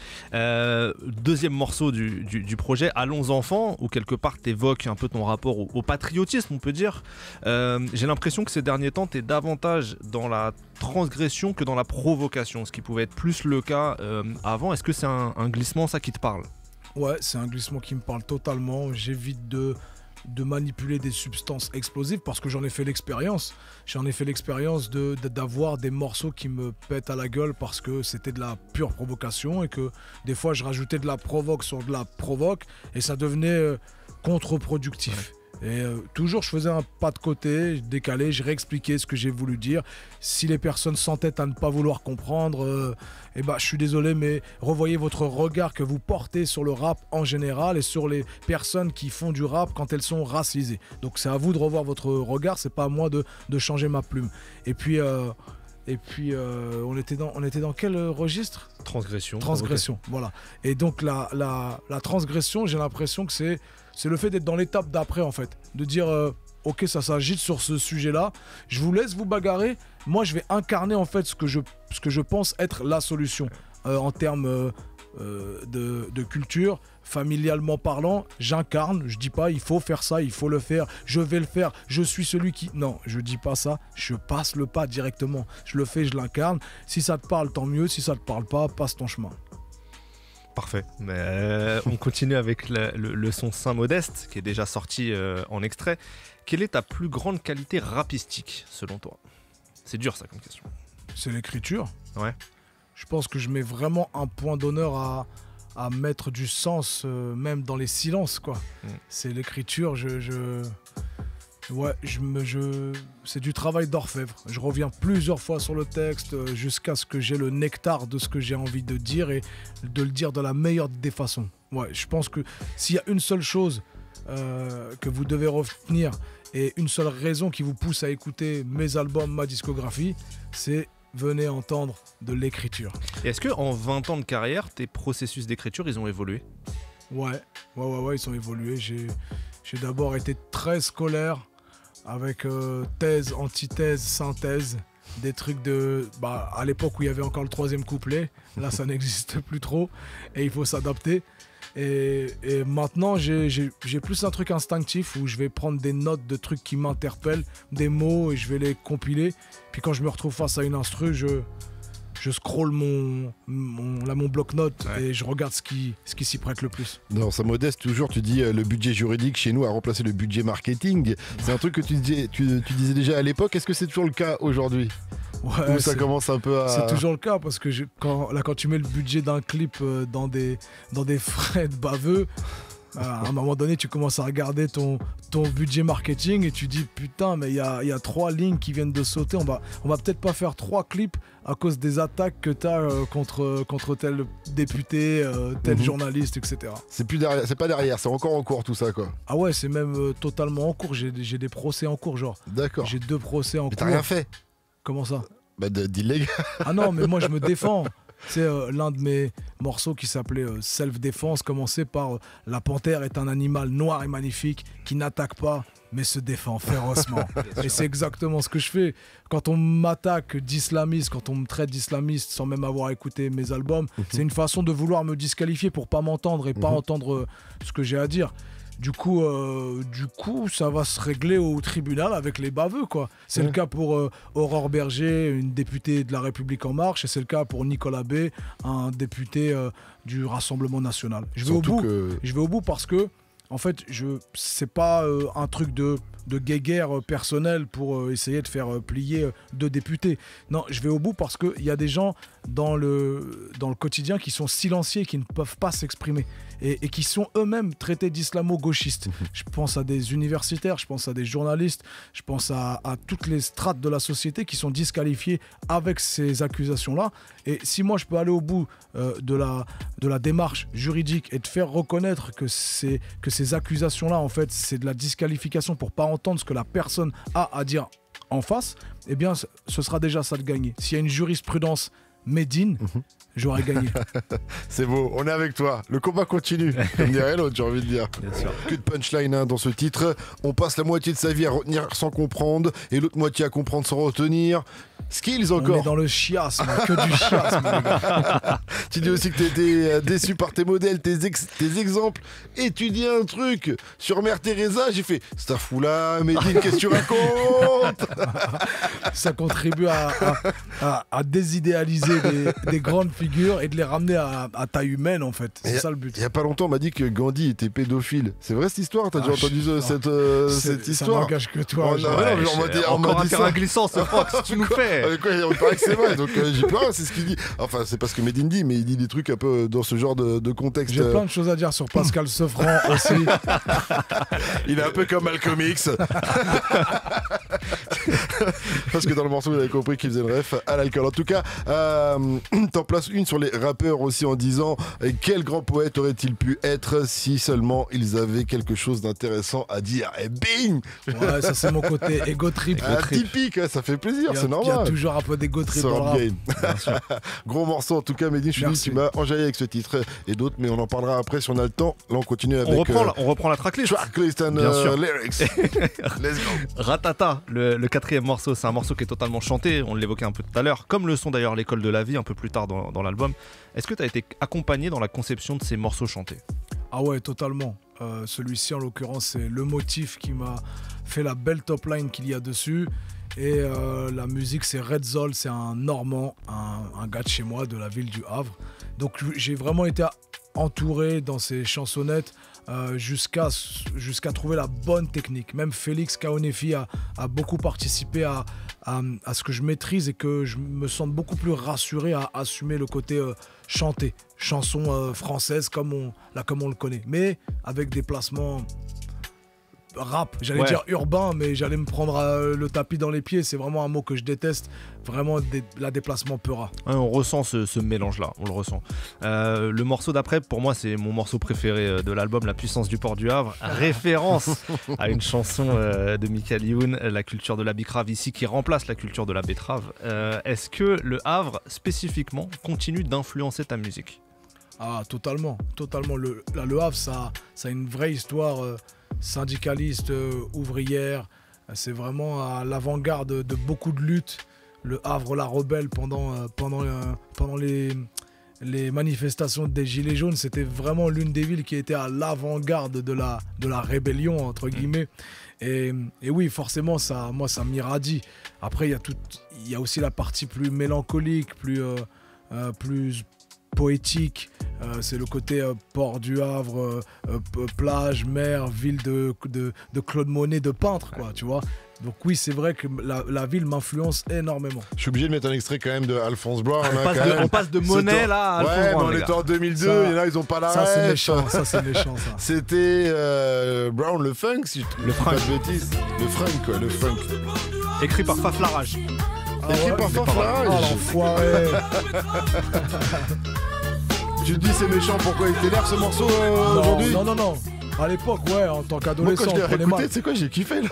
Deuxième morceau du projet, Allons enfants, où quelque part t'évoques un peu ton rapport au patriotisme, on peut dire. J'ai l'impression que ces derniers temps, t'es davantage dans la transgression que dans la provocation, ce qui pouvait être plus le cas avant. Est-ce que c'est un glissement, ça, qui te parle? Ouais, c'est un glissement qui me parle totalement. J'évite de manipuler des substances explosives parce que j'en ai fait l'expérience. J'en ai fait l'expérience d'avoir des morceaux qui me pètent à la gueule parce que c'était de la pure provocation et que des fois je rajoutais de la provoque sur de la provoque et ça devenait contre-productif. Ouais. Et toujours je faisais un pas de côté, décalé, je réexpliquais ce que j'ai voulu dire. Si les personnes s'entêtent à ne pas vouloir comprendre, je suis désolé, mais revoyez votre regard que vous portez sur le rap en général et sur les personnes qui font du rap quand elles sont racisées. Donc c'est à vous de revoir votre regard, c'est pas à moi de changer ma plume. Et puis on était dans quel registre? Transgression, voilà. Et donc la transgression, j'ai l'impression que c'est le fait d'être dans l'étape d'après en fait. De dire ok, ça s'agite sur ce sujet-là, je vous laisse vous bagarrer, moi je vais incarner en fait ce que je pense être la solution en termes de culture, familialement parlant, j'incarne, je dis pas il faut faire ça, il faut le faire, je vais le faire, je suis celui qui... Non, je dis pas ça, je passe le pas directement, je le fais, je l'incarne, si ça te parle tant mieux, si ça te parle pas, passe ton chemin. Parfait, mais on continue avec le son Saint-Modeste qui est déjà sorti en extrait. Quelle est ta plus grande qualité rapistique selon toi? C'est dur ça comme question. C'est l'écriture. Ouais. Je pense que je mets vraiment un point d'honneur à mettre du sens même dans les silences quoi. C'est l'écriture, c'est du travail d'orfèvre. Je reviens plusieurs fois sur le texte jusqu'à ce que j'ai le nectar de ce que j'ai envie de dire et de le dire de la meilleure des façons. Ouais, je pense que s'il y a une seule chose que vous devez retenir et une seule raison qui vous pousse à écouter mes albums, ma discographie, c'est venez entendre de l'écriture. Et est-ce qu'en 20 ans de carrière, tes processus d'écriture, ils ont évolué? Ouais, ils ont évolué. J'ai d'abord été très scolaire, avec thèse, antithèse, synthèse, des trucs à l'époque où il y avait encore le troisième couplet, là ça n'existe plus trop et il faut s'adapter. Et maintenant j'ai plus un truc instinctif où je vais prendre des notes de trucs qui m'interpellent, des mots, et je vais les compiler. Puis quand je me retrouve face à une instru, je scrolle mon bloc-notes et je regarde ce qui s'y prête le plus. Non, ça modeste toujours, tu dis le budget juridique chez nous a remplacé le budget marketing. C'est un truc que tu disais déjà à l'époque. Est-ce que c'est toujours le cas aujourd'hui? Ouais, ou ça commence un peu à... C'est toujours le cas parce que quand tu mets le budget d'un clip dans des frais de baveux, À un moment donné, tu commences à regarder ton budget marketing et tu dis putain, mais il y a 3 lignes qui viennent de sauter. On va peut-être pas faire 3 clips à cause des attaques que tu as contre tel député, tel journaliste, etc. C'est pas derrière, c'est encore en cours tout ça, quoi. Ah ouais, c'est même totalement en cours. J'ai des procès en cours, genre. D'accord. J'ai 2 procès en cours. Mais t'as rien fait? Comment ça? Bah d'illégal. Ah non, mais moi je me défends. C'est l'un de mes morceaux qui s'appelait Self-Défense, commençait par La panthère est un animal noir et magnifique qui n'attaque pas mais se défend férocement. Et c'est exactement ce que je fais. Quand on m'attaque d'islamiste, quand on me traite d'islamiste sans même avoir écouté mes albums, c'est une façon de vouloir me disqualifier pour pas m'entendre et pas entendre ce que j'ai à dire. Du coup, ça va se régler au tribunal avec les baveux, quoi. C'est le cas pour Aurore Berger, une députée de La République En Marche, et c'est le cas pour Nicolas B, un député du Rassemblement National. Je vais au bout parce que, en fait, c'est pas un truc de guéguerre personnelle pour essayer de faire plier 2 députés. Non, je vais au bout parce qu'il y a des gens dans le quotidien qui sont silencieux, qui ne peuvent pas s'exprimer et qui sont eux-mêmes traités d'islamo-gauchistes. Je pense à des universitaires, je pense à des journalistes, je pense à toutes les strates de la société qui sont disqualifiées avec ces accusations-là. Et si moi je peux aller au bout de la démarche juridique et de faire reconnaître que ces accusations-là, en fait, c'est de la disqualification pour pas entendre ce que la personne a à dire en face, eh bien ce sera déjà ça de gagner. S'il y a une jurisprudence Médine, j'aurais gagné. C'est beau, on est avec toi. Le combat continue, comme dirait l'autre, j'ai envie de dire. Bien sûr. Que de punchline dans ce titre. On passe la moitié de sa vie à retenir sans comprendre et l'autre moitié à comprendre sans retenir. Skills encore. On est dans le chiasme, que du chiasme, les gars. Tu dis aussi que t'étais déçu par tes modèles, tes exemples. Et tu dis un truc sur Mère Teresa, j'ai fait Starfoula, Médine, qu'est-ce que tu racontes? Ça contribue à désidéaliser des grandes figures et de les ramener à taille humaine, en fait. C'est ça le but. Il y a pas longtemps, on m'a dit que Gandhi était pédophile. C'est vrai cette histoire? T'as déjà entendu cette histoire? Ça n'engage que toi. Encore un terrain glissant, ce Fox, tu nous fais. On paraît que c'est vrai, donc j'y peux rien, c'est ce qu'il dit. Enfin, c'est pas ce que Médine dit, mais il dit des trucs un peu dans ce genre de contexte. J'ai plein de choses à dire sur Pascal Sevran aussi. Il est un peu comme Malcolm X. Parce que dans le morceau, vous avez compris qu'il faisait le ref à l'alcool. En tout cas, t'en places une sur les rappeurs aussi en disant quel grand poète aurait-il pu être si seulement ils avaient quelque chose d'intéressant à dire. Et bing! Ouais, ça c'est mon côté ego trip. Typique, ça fait plaisir, c'est normal. Il y a toujours un peu d'ego trip dans le rap. Gros morceau en tout cas, Mehdi, je suis dit, tu m'as enjaillé avec ce titre et d'autres, mais on en parlera après si on a le temps. Là, on continue avec. On reprend la tracklist. Tracklist and lyrics. Let's go. Ratata, le 4e morceau, c'est un morceau qui est totalement chanté, on l'évoquait un peu tout à l'heure, comme le son d'ailleurs L'école de la vie un peu plus tard dans l'album. Est-ce que tu as été accompagné dans la conception de ces morceaux chantés? Ah ouais, totalement. Celui-ci en l'occurrence, c'est le motif qui m'a fait la belle top line qu'il y a dessus. Et la musique, c'est Red Zol, c'est un Normand, un gars de chez moi, de la ville du Havre. Donc j'ai vraiment été entouré dans ces chansonnettes jusqu'à trouver la bonne technique. Même Félix Kaonefi a beaucoup participé à ce que je maîtrise et que je me sente beaucoup plus rassuré à assumer le côté chanté, chanson française comme on le connaît, mais avec des placements rap, j'allais dire urbain, mais j'allais me prendre le tapis dans les pieds. C'est vraiment un mot que je déteste, vraiment la déplacement peura. Ouais, on ressent ce mélange-là, on le ressent. Le morceau d'après, pour moi, c'est mon morceau préféré de l'album, La puissance du port du Havre, référence à une chanson de Michael Youn, La culture de la bicrave ici, qui remplace la culture de la betterave. Est-ce que le Havre, spécifiquement, continue d'influencer ta musique? Ah, totalement. Le Havre, ça a une vraie histoire syndicaliste, ouvrière. C'est vraiment à l'avant-garde de beaucoup de luttes. Le Havre, la rebelle, pendant les manifestations des Gilets jaunes, c'était vraiment l'une des villes qui était à l'avant-garde de la rébellion, entre guillemets. Et oui, forcément, ça m'irradie. Après, il y a aussi la partie plus mélancolique, plus poétique. C'est le côté port du Havre, plage, mer, ville de Claude Monet, de peintre, quoi, tu vois. Donc oui, c'est vrai que la ville m'influence énormément. Je suis obligé de mettre un extrait quand même de Alphonse Brown. On passe de Monnaie là à Alphonse Brown. Ouais, mais on était en 2002, il y en a, ils ont pas la Ça, ref. c'est méchant, ça. C'était Brown le funk, si je ne dis pas de bêtises. Le funk, quoi, le funk. Écrit par Faflarage. Écrit par Faflarage. Oh l'enfoiré. Tu te dis c'est méchant, pourquoi il t'énerve ce morceau aujourd'hui? Non. À l'époque, ouais, en tant qu'adolescent, moi, quand je l'ai réécouté, tu sais quoi, j'ai kiffé là.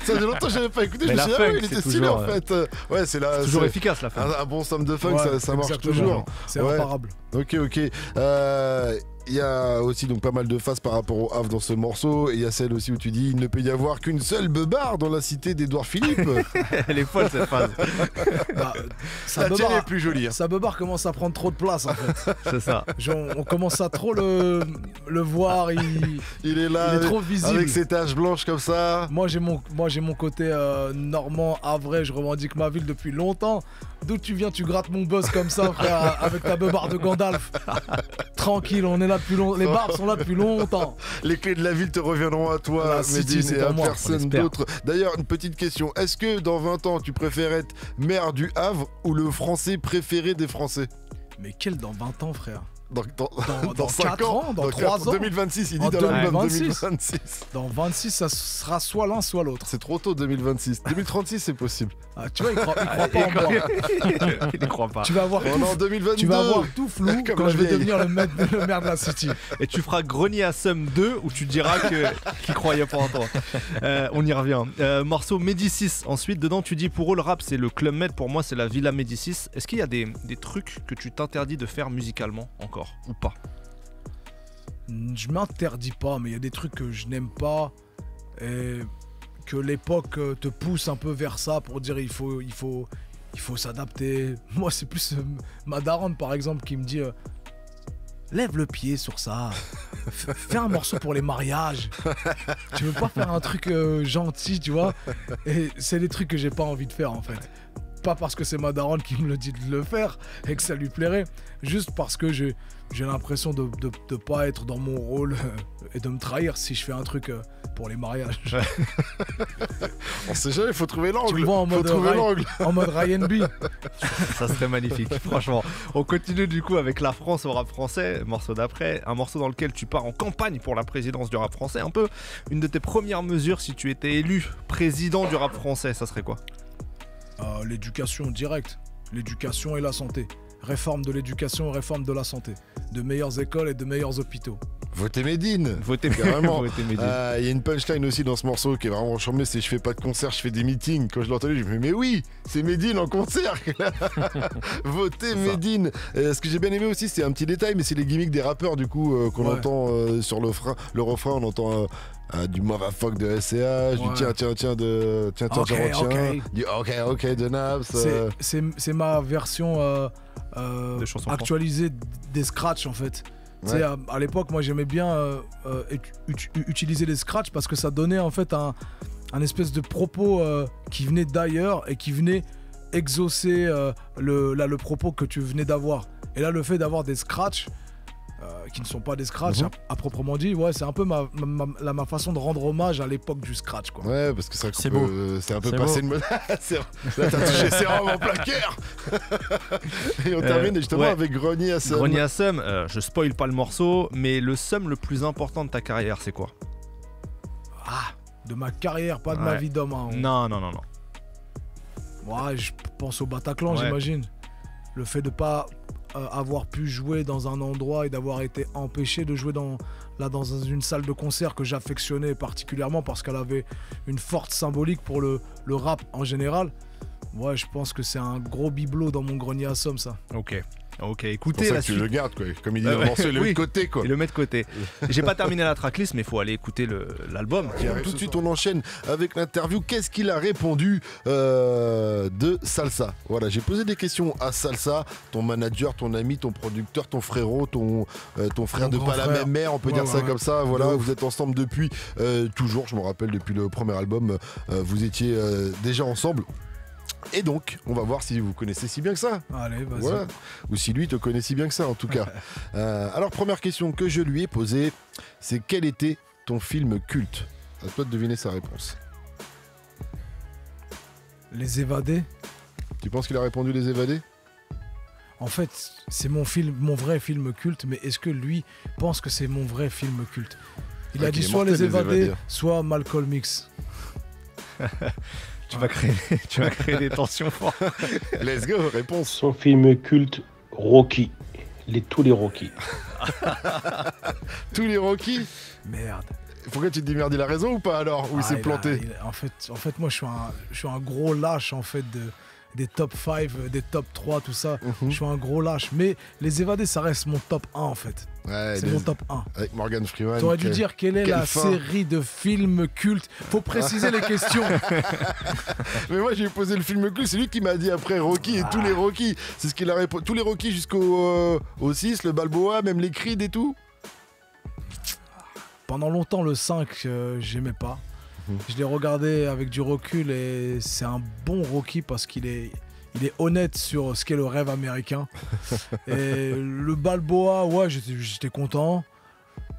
Ça faisait longtemps que j'avais pas écouté, mais je me suis dit, funk, il était stylé en fait. Ouais, c'est toujours efficace la funk. Un bon somme de funk, ça marche toujours. C'est imparable. Ok. Il y a aussi donc pas mal de phases par rapport au Havre dans ce morceau, et il y a celle aussi où tu dis il ne peut y avoir qu'une seule beubare dans la cité d'Édouard Philippe. Elle est folle cette phrase. La tienne est plus jolie. Sa beubare commence à prendre trop de place en fait. C'est ça. On commence à trop le voir, il est là, il est trop visible. Avec ses taches blanches comme ça. Moi j'ai mon côté normand, havrais, je revendique ma ville depuis longtemps. D'où tu viens, tu grattes mon buzz comme ça, frère, avec ta beubare de Gandalf. Tranquille, on est là depuis longtemps. Les barbes sont là depuis longtemps. Les clés de la ville te reviendront à toi, Medine, et à personne d'autre. D'ailleurs, une petite question. Est-ce que dans 20 ans, tu préfères être maire du Havre ou le Français préféré des Français? Mais quel dans 20 ans, frère? Dans 5 ans, dans 3 ans. 2026, il dit dans l'album 2026. Dans 26, ça sera soit l'un, soit l'autre. C'est trop tôt, 2026. 2036, c'est possible. Ah, tu vois, il croit pas en moi. Il ne croit pas. Tu vas avoir tout flou quand je vais devenir le maire de la City. Et tu feras Grenier à Somme 2 où tu diras qu'il croyait pas en toi. On y revient. Morceau Médicis. Ensuite, dedans, tu dis pour eux, le rap, c'est le Club Med. Pour moi, c'est la Villa Médicis. Est-ce qu'il y a des trucs que tu t'interdis de faire musicalement encore ou pas? Je m'interdis pas, mais il y a des trucs que je n'aime pas et que l'époque te pousse un peu vers ça pour dire il faut s'adapter. Moi, c'est plus ma daronne par exemple qui me dit lève le pied sur ça, fais un morceau pour les mariages. Tu veux pas faire un truc gentil, tu vois? Et c'est des trucs que j'ai pas envie de faire en fait. Pas parce que c'est ma daronne qui me le dit de le faire et que ça lui plairait, juste parce que j'ai l'impression de pas être dans mon rôle et de me trahir si je fais un truc pour les mariages. On sait jamais, il faut trouver l'angle. Tu me vois en mode Ryan B. Ça serait magnifique, franchement. On continue du coup avec La France au rap français, morceau d'après, un morceau dans lequel tu pars en campagne pour la présidence du rap français. Un peu une de tes premières mesures si tu étais élu président du rap français, ça serait quoi? L'éducation directe, l'éducation et la santé. Réforme de l'éducation, réforme de la santé. De meilleures écoles et de meilleurs hôpitaux. Votez Medine. Votez carrément. Il y a une punchline aussi dans ce morceau qui est vraiment charmé, c'est je fais pas de concert, je fais des meetings. Quand je l'ai entendu, je me dis mais oui, c'est Medine en concert. Votez Medine. Ce que j'ai bien aimé aussi, c'est un petit détail, mais c'est les gimmicks des rappeurs du coup qu'on entend sur le refrain, on entend du motherfuck de SCH, du tiens de tiens, du ok de Naps. C'est ma version actualisée des scratchs en fait. Ouais. À l'époque, moi j'aimais bien utiliser les scratchs parce que ça donnait en fait un espèce de propos qui venait d'ailleurs et qui venait exaucer le propos que tu venais d'avoir. Et là, le fait d'avoir des scratchs qui ne sont pas des scratchs à proprement dit, ouais, c'est un peu ma façon de rendre hommage à l'époque du scratch, quoi. Ouais, parce que c'est un peu passé de mode. Là, t'as touché ses robes en plein cœur. Et on termine justement avec Grenier à Somme. Grenier à Somme, je spoil pas le morceau, mais le somme le plus important de ta carrière, c'est quoi? De ma carrière, pas de ma vie d'homme. Hein. Non. Ouais, je pense au Bataclan, j'imagine. Le fait de pas avoir pu jouer dans un endroit et d'avoir été empêché de jouer dans une salle de concert que j'affectionnais particulièrement parce qu'elle avait une forte symbolique pour le rap en général. Ouais, je pense que c'est un gros bibelot dans mon grenier à Somme, ça. Ok, écoutez. C'est pour ça que tu le gardes, quoi. Comme il dit dans le morceau, il le met de côté, quoi. Il le met de côté. J'ai pas terminé la tracklist, mais il faut aller écouter l'album. Tout de suite, on enchaîne avec l'interview. Qu'est-ce qu'il a répondu de Salsa? Voilà, j'ai posé des questions à Salsa, ton manager, ton ami, ton producteur, ton frérot, ton frère de pas la même mère, on peut dire ça comme ça. Voilà, vous êtes ensemble depuis toujours, je me rappelle, depuis le premier album, vous étiez déjà ensemble. Et donc, on va voir si vous connaissez si bien que ça. Allez, vas-y. Voilà. Ou si lui te connaît si bien que ça, en tout cas. Alors, première question que je lui ai posée, c'est quel était ton film culte? À toi de deviner sa réponse. Les Évadés. Tu penses qu'il a répondu Les Évadés? En fait, c'est mon vrai film culte, mais est-ce que lui pense que c'est mon vrai film culte? Il a dit soit Les Évadés, soit Malcolm X. Tu vas créer des tensions fortes. Let's go, réponse. Son film culte, Rocky. Tous les Rocky. Tous les Rocky? Merde. Pourquoi tu te dis merde, il a raison ou pas alors? Ou il s'est planté? En fait, moi, je suis un gros lâche en fait des top 5, des top 3, tout ça. Je suis un gros lâche. Mais Les Évadés, ça reste mon top 1 en fait. Ouais, c'est mon top 1. Avec Morgan Freeman. T'aurais dû dire quelle est la série de films cultes. Faut préciser les questions. Mais moi, j'ai posé le film culte. C'est lui qui m'a dit après Rocky et tous les Rocky. C'est ce qu'il a répondu. Tous les Rocky jusqu'au 6, le Balboa, même les Creed et tout. Pendant longtemps, le 5, j'aimais pas. Je l'ai regardé avec du recul et c'est un bon Rocky parce qu'il est honnête sur ce qu'est le rêve américain. Et le Balboa, ouais, j'étais content.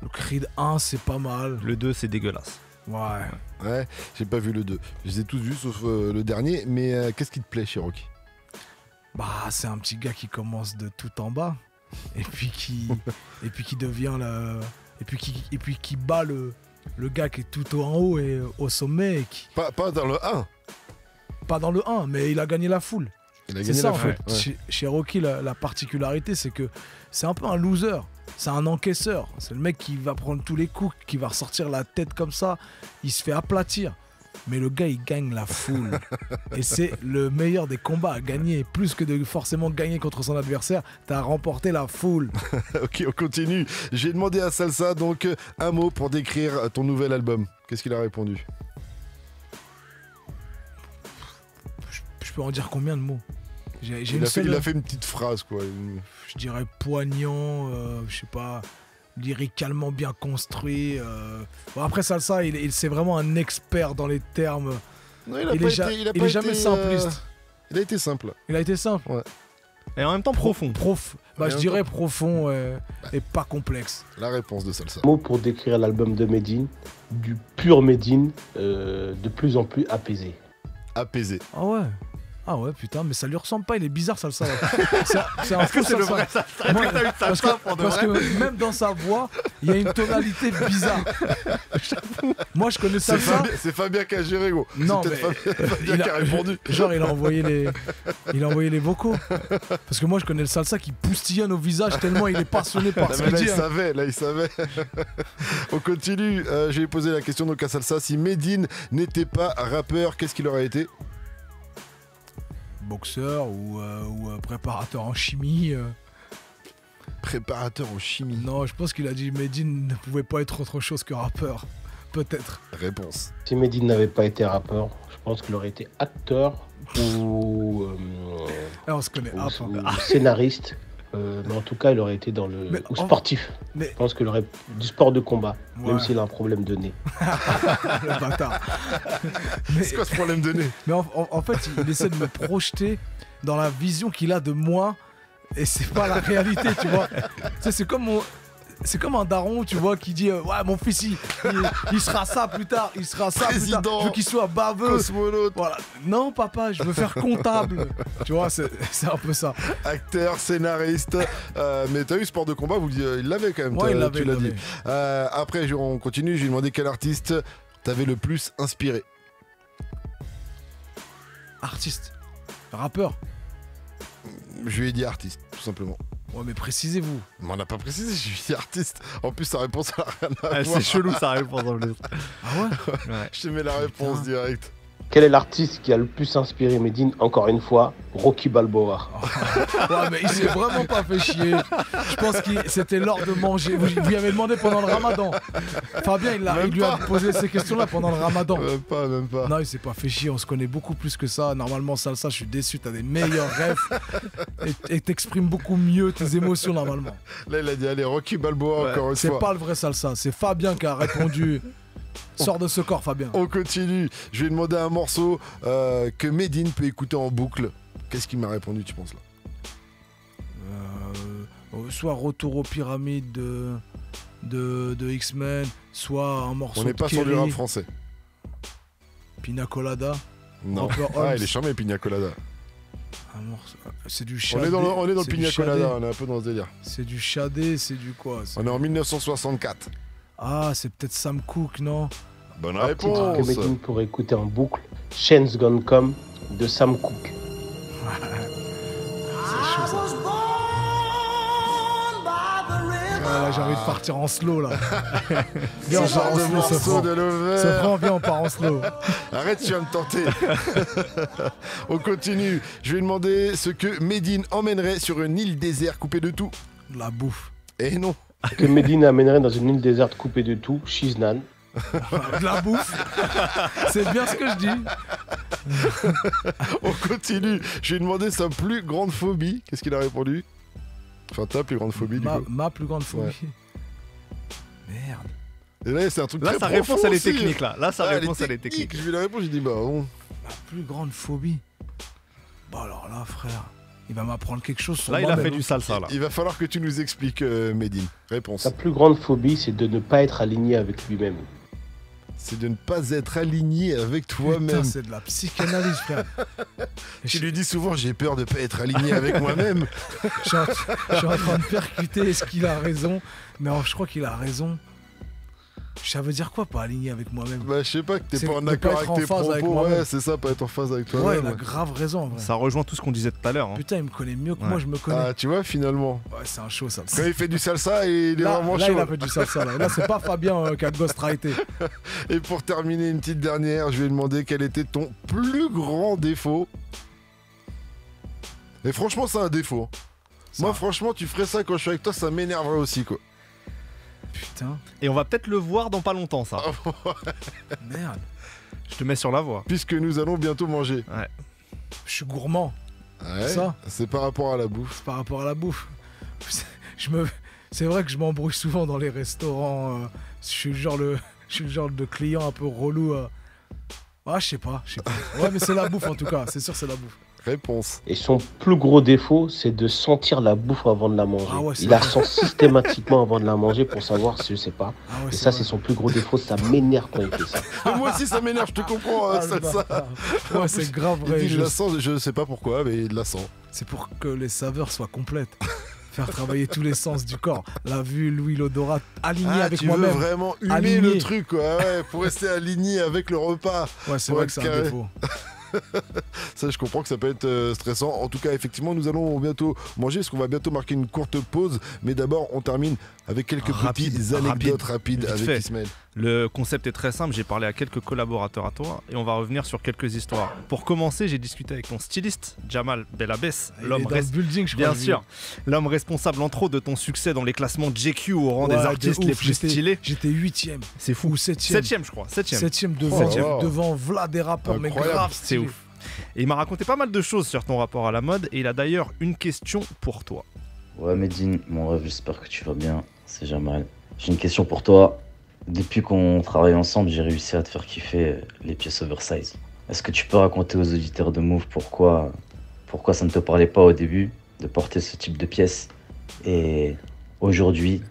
Le Creed 1, c'est pas mal. Le 2, c'est dégueulasse. Ouais, j'ai pas vu le 2. Je les ai tous vus sauf le dernier. Mais qu'est-ce qui te plaît chez Rocky? Bah, c'est un petit gars qui commence de tout en bas et puis qui devient et puis qui bat le gars qui est tout en haut et au sommet. Et qui... Pas dans le 1. Pas dans le 1, mais il a gagné la foule. C'est ça en fait. Ouais. Chez Rocky, la particularité, c'est que c'est un peu un loser. C'est un encaisseur. C'est le mec qui va prendre tous les coups, qui va ressortir la tête comme ça. Il se fait aplatir. Mais le gars, il gagne la foule. Et c'est le meilleur des combats à gagner. Plus que de forcément gagner contre son adversaire, t'as remporté la foule. Ok, on continue. J'ai demandé à Salsa donc un mot pour décrire ton nouvel album. Qu'est-ce qu'il a répondu? Je peux en dire combien de mots? Il a fait une petite phrase, quoi. Je dirais poignant, je sais pas... lyricalement bien construit. Bon, après Salsa, c'est vraiment un expert dans les termes. Non, il est jamais simpliste. Il a été simple. Il a été simple. Ouais. Et en même temps profond. Je dirais profond et pas complexe. La réponse de Salsa. Mot pour décrire l'album de Medine, du pur Medine, de plus en plus apaisé. Apaisé. Ah ouais, putain, mais ça lui ressemble pas, il est bizarre Salsa. Est-ce que c'est le vrai Salsa? Parce que même dans sa voix, il y a une tonalité bizarre. Moi je connais Salsa. C'est Fabien qui a géré, gros. Non, mais Fabien qui a répondu. Genre il a envoyé les vocaux. Parce que moi je connais le Salsa qui poustillonne au visage tellement il est passionné par ce qu'il dit. Là il savait. On continue. J'ai posé la question donc à Salsa. Si Medine n'était pas rappeur, qu'est-ce qu'il aurait été? Boxeur ou préparateur en chimie. Préparateur en chimie. Non, je pense qu'il a dit Medine ne pouvait pas être autre chose que rappeur. Peut-être. Réponse. Si Medine n'avait pas été rappeur, je pense qu'il aurait été acteur ou, on se connaît. ou scénariste. Mais en tout cas, il aurait été dans le sportif. Je pense qu'il aurait du sport de combat, même s'il a un problème de nez. Le bâtard. C'est quoi ce problème de nez? Mais en fait, il essaie de me projeter dans la vision qu'il a de moi, et c'est pas la réalité, tu vois. C'est comme un daron, tu vois, qui dit ouais, mon fils, il sera ça plus tard, Président, je veux qu'il soit baveux. Cosmonaute. Voilà. Non, papa, je veux faire comptable. Tu vois, c'est un peu ça. Acteur, scénariste. Mais t'as eu sport de combat, il l'avait quand même. Ouais, tu l'as dit. Après, on continue. J'ai demandé quel artiste t'avait le plus inspiré. Artiste. Rappeur. Je lui ai dit artiste, tout simplement. Ouais, mais précisez-vous. Mais on n'a pas précisé, je lui ai dit artiste. En plus, sa réponse a rien à voir. C'est chelou sa réponse en plus. Ah ouais? Je te mets la réponse directe. Quel est l'artiste qui a le plus inspiré Medine? Encore une fois, Rocky Balboa. Ouais, mais il s'est vraiment pas fait chier. Je pense que c'était l'heure de manger. Vous lui avez demandé pendant le ramadan. Fabien, il lui a posé ces questions-là pendant le ramadan. Même pas. Non, il s'est pas fait chier. On se connaît beaucoup plus que ça. Normalement, Salsa, je suis déçu. T'as des meilleurs rêves. Et t'exprimes beaucoup mieux tes émotions, normalement. Là, il a dit, allez, Rocky Balboa, encore une fois. C'est pas le vrai Salsa. C'est Fabien qui a répondu. Sors de ce corps, Fabien. On continue. Je lui ai demandé un morceau que Medine peut écouter en boucle. Qu'est-ce qu'il m'a répondu, tu penses là? Soit Retour aux pyramides de X-Men, soit un morceau de On n'est pas sur du rap français. Pina Colada. Non. Il est charmé, Pina Colada. C'est du Shadé. On est dans le Pina Colada, on est un peu dans ce délire. C'est du Shadé, c'est du quoi? On est en 1964. Ah, c'est peut-être Sam Cooke, non? Bonne réponse. Que Medine pourrait écouter en boucle. Shane's Gone Come de Sam Cooke. C'est chaud ça. Là, j'ai envie de partir en slow là. Viens, on part en slow, ce franc, viens, on part en slow. Arrête, tu vas me tenter. On continue. Je vais demander ce que Medine emmènerait sur une île déserte coupée de tout. De la bouffe. Eh non. Que Medine amènerait dans une île déserte coupée de tout, Shiznan. De la bouffe. C'est bien ce que je dis. On continue. Je vais demander sa plus grande phobie. Qu'est-ce qu'il a répondu? Enfin, ta plus grande phobie, du coup. Ma plus grande phobie. Ouais. Merde. Et là, c'est un truc très sa profond réponse, elle est aussi. technique, là. Là, sa réponse, elle est technique. Je lui ai la réponse, j'ai dit, bah bon. Ma plus grande phobie. Bah alors là, frère, il va m'apprendre quelque chose sur là, moi. Là, il a fait du salsa, là. Il va falloir que tu nous expliques, Medine. Réponse. Sa plus grande phobie, c'est de ne pas être aligné avec lui-même. C'est de ne pas être aligné avec toi-même. C'est de la psychanalyse, frère. Tu lui dis souvent, j'ai peur de ne pas être aligné avec moi-même. Je suis en train de percuter, est-ce qu'il a raison? Mais je crois qu'il a raison. Ça veut dire quoi, pas aligné avec moi-même? Bah, je sais pas, que t'es pas en accord avec tes propos. Ouais, c'est ça, pas être en phase avec toi-même. Ouais, il a grave raison, en vrai. Ça rejoint tout ce qu'on disait tout à l'heure. Hein. Putain, il me connaît mieux que moi, je me connais. Ah, tu vois, finalement. Ouais, c'est un show, ça. Quand il fait du salsa, il est vraiment chaud. Là, il a fait du salsa. Là, c'est pas Fabien qui a ghostwrité. Et pour terminer, une petite dernière, je vais demander quel était ton plus grand défaut. Et franchement, c'est un défaut. Moi, franchement, tu ferais ça quand je suis avec toi, ça m'énerverait aussi, quoi. Putain. Et on va peut-être le voir dans pas longtemps, ça. Merde. Je te mets sur la voie. Puisque nous allons bientôt manger. Ouais. Je suis gourmand. Ouais. Ça. C'est par rapport à la bouffe. C'est par rapport à la bouffe. C'est vrai que je m'embrouille souvent dans les restaurants. Je suis le genre de client un peu relou. Ah, je sais pas. Ouais, mais c'est la bouffe en tout cas. C'est sûr, c'est la bouffe. Réponse. Et son plus gros défaut, c'est de sentir la bouffe avant de la manger. Ah ouais, il la ressent systématiquement avant de la manger pour savoir si je sais pas. Ah ouais, et ça, c'est son plus gros défaut. Ça m'énerve quand il fait ça. Mais moi aussi, ça m'énerve, je te comprends, salsa. Ouais, c'est grave vrai. Je la sens, je sais pas pourquoi, mais il la sent. C'est pour que les saveurs soient complètes. Faire travailler tous les sens du corps. La vue, l'ouïe, l'odorat, aligné avec moi-même. Tu veux vraiment humer le truc, quoi. Ouais, pour rester aligné avec le repas. Ouais, c'est vrai que c'est un défaut. Ça, je comprends que ça peut être stressant. En tout cas, effectivement, nous allons bientôt manger parce qu'on va bientôt marquer une courte pause. Mais d'abord, on termine avec quelques petites anecdotes rapides avec Ismaël. Le concept est très simple. J'ai parlé à quelques collaborateurs à toi et on va revenir sur quelques histoires. Pour commencer, j'ai discuté avec ton styliste, Jamal Belabès, l'homme l'homme responsable entre autres de ton succès dans les classements JQ au rang des artistes les plus stylés. J'étais 8ème. C'est fou. Ou 7ème, je crois. 7ème devant Vlad des rappeurs, mais grave. C'est ouf. Et il m'a raconté pas mal de choses sur ton rapport à la mode et il a d'ailleurs une question pour toi. Ouais Medine, mon rêve, j'espère que tu vas bien, c'est Jamal. J'ai une question pour toi. Depuis qu'on travaille ensemble, j'ai réussi à te faire kiffer les pièces oversize. Est-ce que tu peux raconter aux auditeurs de Move pourquoi ça ne te parlait pas au début de porter ce type de pièce? Et aujourd'hui,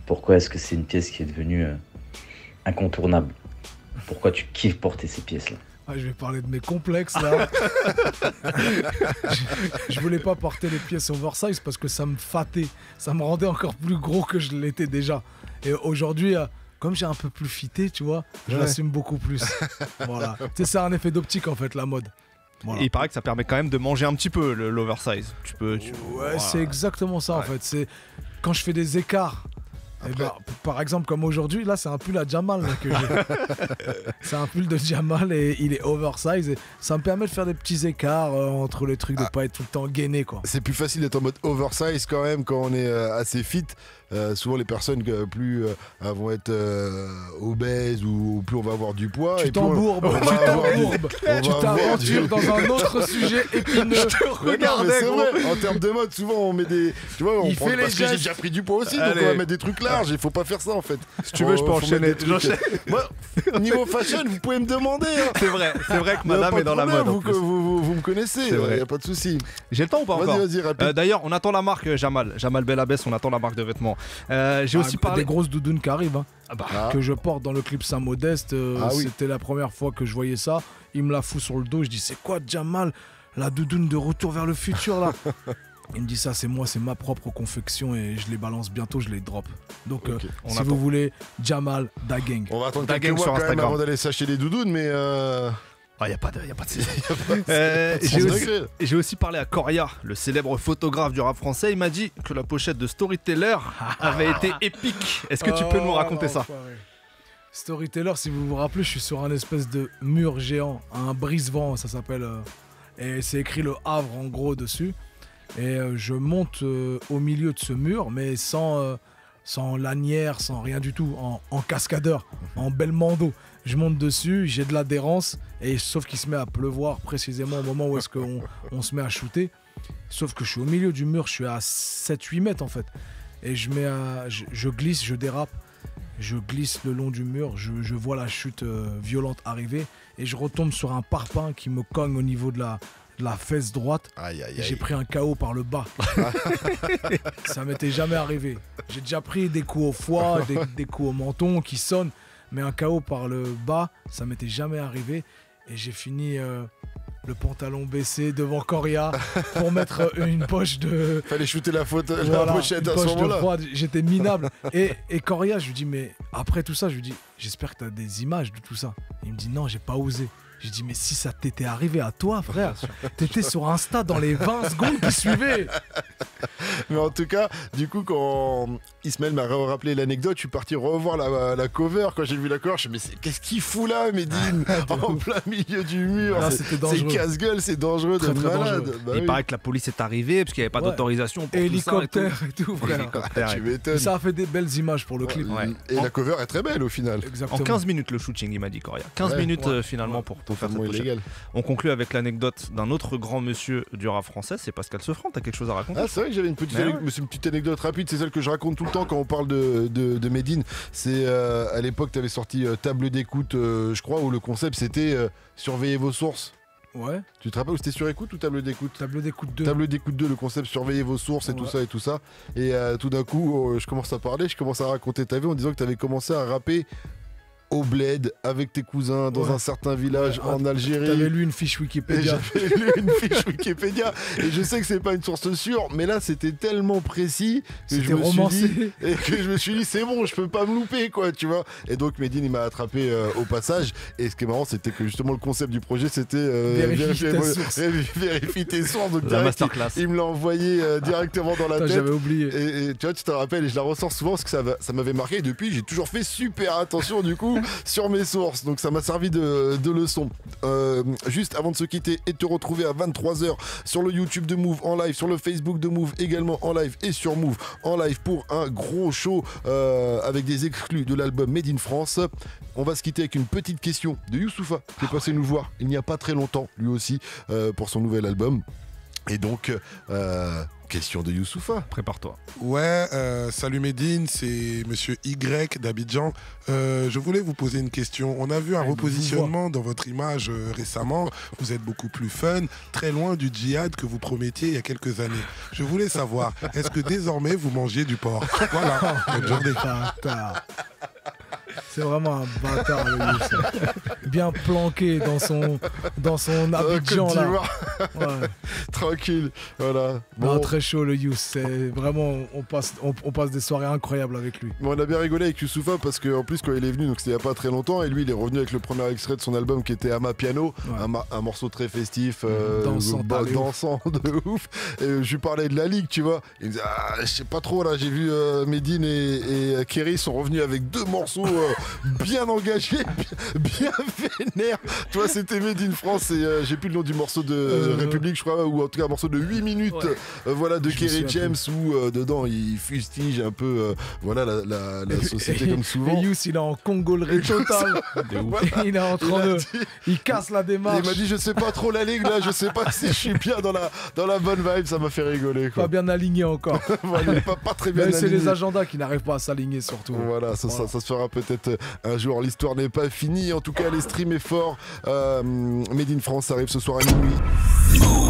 pourquoi est-ce que c'est une pièce qui est devenue incontournable? Pourquoi tu kiffes porter ces pièces-là? Je vais parler de mes complexes là. je voulais pas porter les pièces oversize parce que ça me fâtait. Ça me rendait encore plus gros que je l'étais déjà. Et aujourd'hui, comme j'ai un peu plus fité, tu vois, je l'assume beaucoup plus. Voilà. Tu sais, c'est un effet d'optique en fait, la mode. Voilà. Et il paraît que ça permet quand même de manger un petit peu l'oversize. Ouais, c'est exactement ça en fait. C'est quand je fais des écarts. Et par exemple, comme aujourd'hui, là, c'est un pull à Jamal là, que j'ai. C'est un pull de Jamal et il est oversize. Et ça me permet de faire des petits écarts entre les trucs, de pas être tout le temps gainé, quoi. C'est plus facile d'être en mode oversize quand même quand on est assez fit. Souvent, les personnes plus vont être obèses ou plus on va avoir du poids. Tu t'embourbes, tu t'aventures dans un autre sujet épineux. Je te regardais, c'est vrai. En termes de mode, souvent on met des. Tu vois, on prend parce que j'ai déjà pris du poids aussi, donc on va mettre des trucs là. large, il faut pas faire ça en fait. Si tu veux, je peux enchaîner. Moi, niveau fashion, vous pouvez me demander. Hein. C'est vrai que madame est dans la mode. Vous me connaissez, il n'y a pas de souci. J'ai le temps ou pas encore? Vas-y, rapide. D'ailleurs, on attend la marque Jamal Belabès, on attend la marque de vêtements. J'ai aussi parlé des grosses doudounes qui arrivent, hein, que je porte dans le clip Saint-Modeste. C'était la première fois que je voyais ça. Il me la fout sur le dos, je dis c'est quoi Jamal, la doudoune de Retour vers le futur là? Il me dit ça, c'est moi, c'est ma propre confection et je les balance bientôt, je les drop. Donc si vous voulez, Jamal Da Gang. On va attendre quelques mois quand même avant d'aller s'acheter les doudounes, mais y a pas de J'ai aussi parlé à Coria, le célèbre photographe du rap français. Il m'a dit que la pochette de Storyteller avait été épique. Est-ce que tu peux nous raconter ça? Storyteller, si vous vous rappelez, je suis sur un espèce de mur géant, un brise-vent, ça s'appelle, et c'est écrit le Havre en gros dessus. Et je monte au milieu de ce mur, mais sans lanière, sans rien du tout, en cascadeur, en Belmondo. Je monte dessus, j'ai de l'adhérence, et sauf qu'il se met à pleuvoir précisément au moment où est-ce qu'on se met à shooter. Sauf que je suis au milieu du mur, je suis à 7-8 mètres en fait. Et je glisse, je dérape, je glisse le long du mur, je vois la chute violente arriver, et je retombe sur un parpaing qui me cogne au niveau de la fesse droite. Aïe. J'ai pris un KO par le bas. Ça m'était jamais arrivé. J'ai déjà pris des coups au foie, des coups au menton qui sonnent, mais un KO par le bas, ça m'était jamais arrivé. Et j'ai fini le pantalon baissé devant Coria pour mettre une poche de... Fallait shooter la pochette à ce moment-là. J'étais minable. Et Coria, je lui dis, mais après tout ça, je lui dis, j'espère que tu as des images de tout ça. Il me dit, non, j'ai pas osé. J'ai dit, mais si ça t'était arrivé à toi, frère, t'étais sur Insta dans les 20 secondes qui suivaient. Mais en tout cas, du coup, quand Ismaël m'a rappelé l'anecdote, je suis parti revoir la cover. Quand j'ai vu la cover, je me suis dit, mais qu'est-ce qu'il fout là, Medine, en plein milieu du mur? C'est casse-gueule, c'est dangereux, très, de malade. Il paraît que la police est arrivée parce qu'il n'y avait pas d'autorisation pour hélicoptère tout ça et tout, frère. Tu m'étonnes. Ça a fait des belles images pour le clip. Et la cover est très belle au final. Exactement. En 15 minutes le shooting, il m'a dit Coria. 15 minutes finalement pour faire cette pochette. On conclut avec l'anecdote d'un autre grand monsieur du rap français, c'est Pascal Seffran. T'as quelque chose à raconter? C'est vrai que j'avais une petite anecdote rapide, c'est celle que je raconte tout le temps quand on parle de Medine. C'est à l'époque, t'avais sorti Table d'écoute, je crois, où le concept c'était surveiller vos sources. Ouais. Tu te rappelles où c'était sur écoute ou table d'écoute? Table d'écoute 2. Table d'écoute 2, le concept surveiller vos sources et tout ça. Et tout d'un coup, je commence à parler, je commence à raconter ta vie en disant que t'avais commencé à rapper au bled avec tes cousins dans un certain village en Algérie. T'avais lu une fiche Wikipédia. J'avais lu une fiche Wikipédia et je sais que c'est pas une source sûre, mais là c'était tellement précis que je me suis dit c'est bon, je peux pas me louper quoi, tu vois. Et donc Medine il m'a attrapé au passage, et ce qui est marrant c'était que justement le concept du projet c'était vérifie tes sources. Donc la masterclass. Il me l'a envoyé directement dans la tête. J'avais oublié. Et tu vois, tu te rappelles, et je la ressors souvent parce que ça m'avait marqué, et depuis j'ai toujours fait super attention du coup sur mes sources, donc ça m'a servi de leçon. Juste avant de se quitter et de te retrouver à 23h sur le YouTube de Move en live, sur le Facebook de Move également en live, et sur Move en live pour un gros show avec des exclus de l'album Made in France. On va se quitter avec une petite question de Youssoupha qui est passé nous voir il n'y a pas très longtemps, lui aussi, pour son nouvel album. Et donc, question de Youssoupha. Prépare-toi. Ouais, salut Medine, c'est Monsieur Y d'Abidjan. Je voulais vous poser une question. On a vu un repositionnement dans votre image récemment. Vous êtes beaucoup plus fun, très loin du djihad que vous promettiez il y a quelques années. Je voulais savoir, est-ce que désormais vous mangez du porc? Voilà, bonne journée. C'est vraiment un bâtard, le Youss. Bien planqué dans son Abidjan là. Ouais. Tranquille, voilà. Bon. Non, très chaud le Youss. C'est vraiment, on passe des soirées incroyables avec lui. Bon, on a bien rigolé avec Youssoupha parce qu'en plus quand il est venu, donc c'était il y a pas très longtemps, et lui il est revenu avec le premier extrait de son album qui était Ama Piano, un morceau très festif, dansant de ouf. Et je lui parlais de la ligue, tu vois. Il me disait je sais pas trop là, j'ai vu Medine et Kerry sont revenus avec deux morceaux bien engagés, bien vénères. Tu vois, c'était Made in France, et j'ai plus le nom du morceau de République, je crois, ou en tout cas un morceau de 8 minutes, voilà, de Kerry James, où dedans il fustige un peu, voilà, la société comme souvent. Et Youss, il est en congolerie totale. Il est en train de, il casse la démarche. Il m'a dit, je sais pas trop la ligue là, je sais pas si je suis bien dans la bonne vibe, ça m'a fait rigoler, quoi. Pas bien aligné encore. Voilà, pas très bien aligné. C'est les agendas qui n'arrivent pas à s'aligner surtout. Voilà, ça se fera peut-être un jour. L'histoire n'est pas finie. En tout cas, les streams est fort. Made in France arrive ce soir à minuit.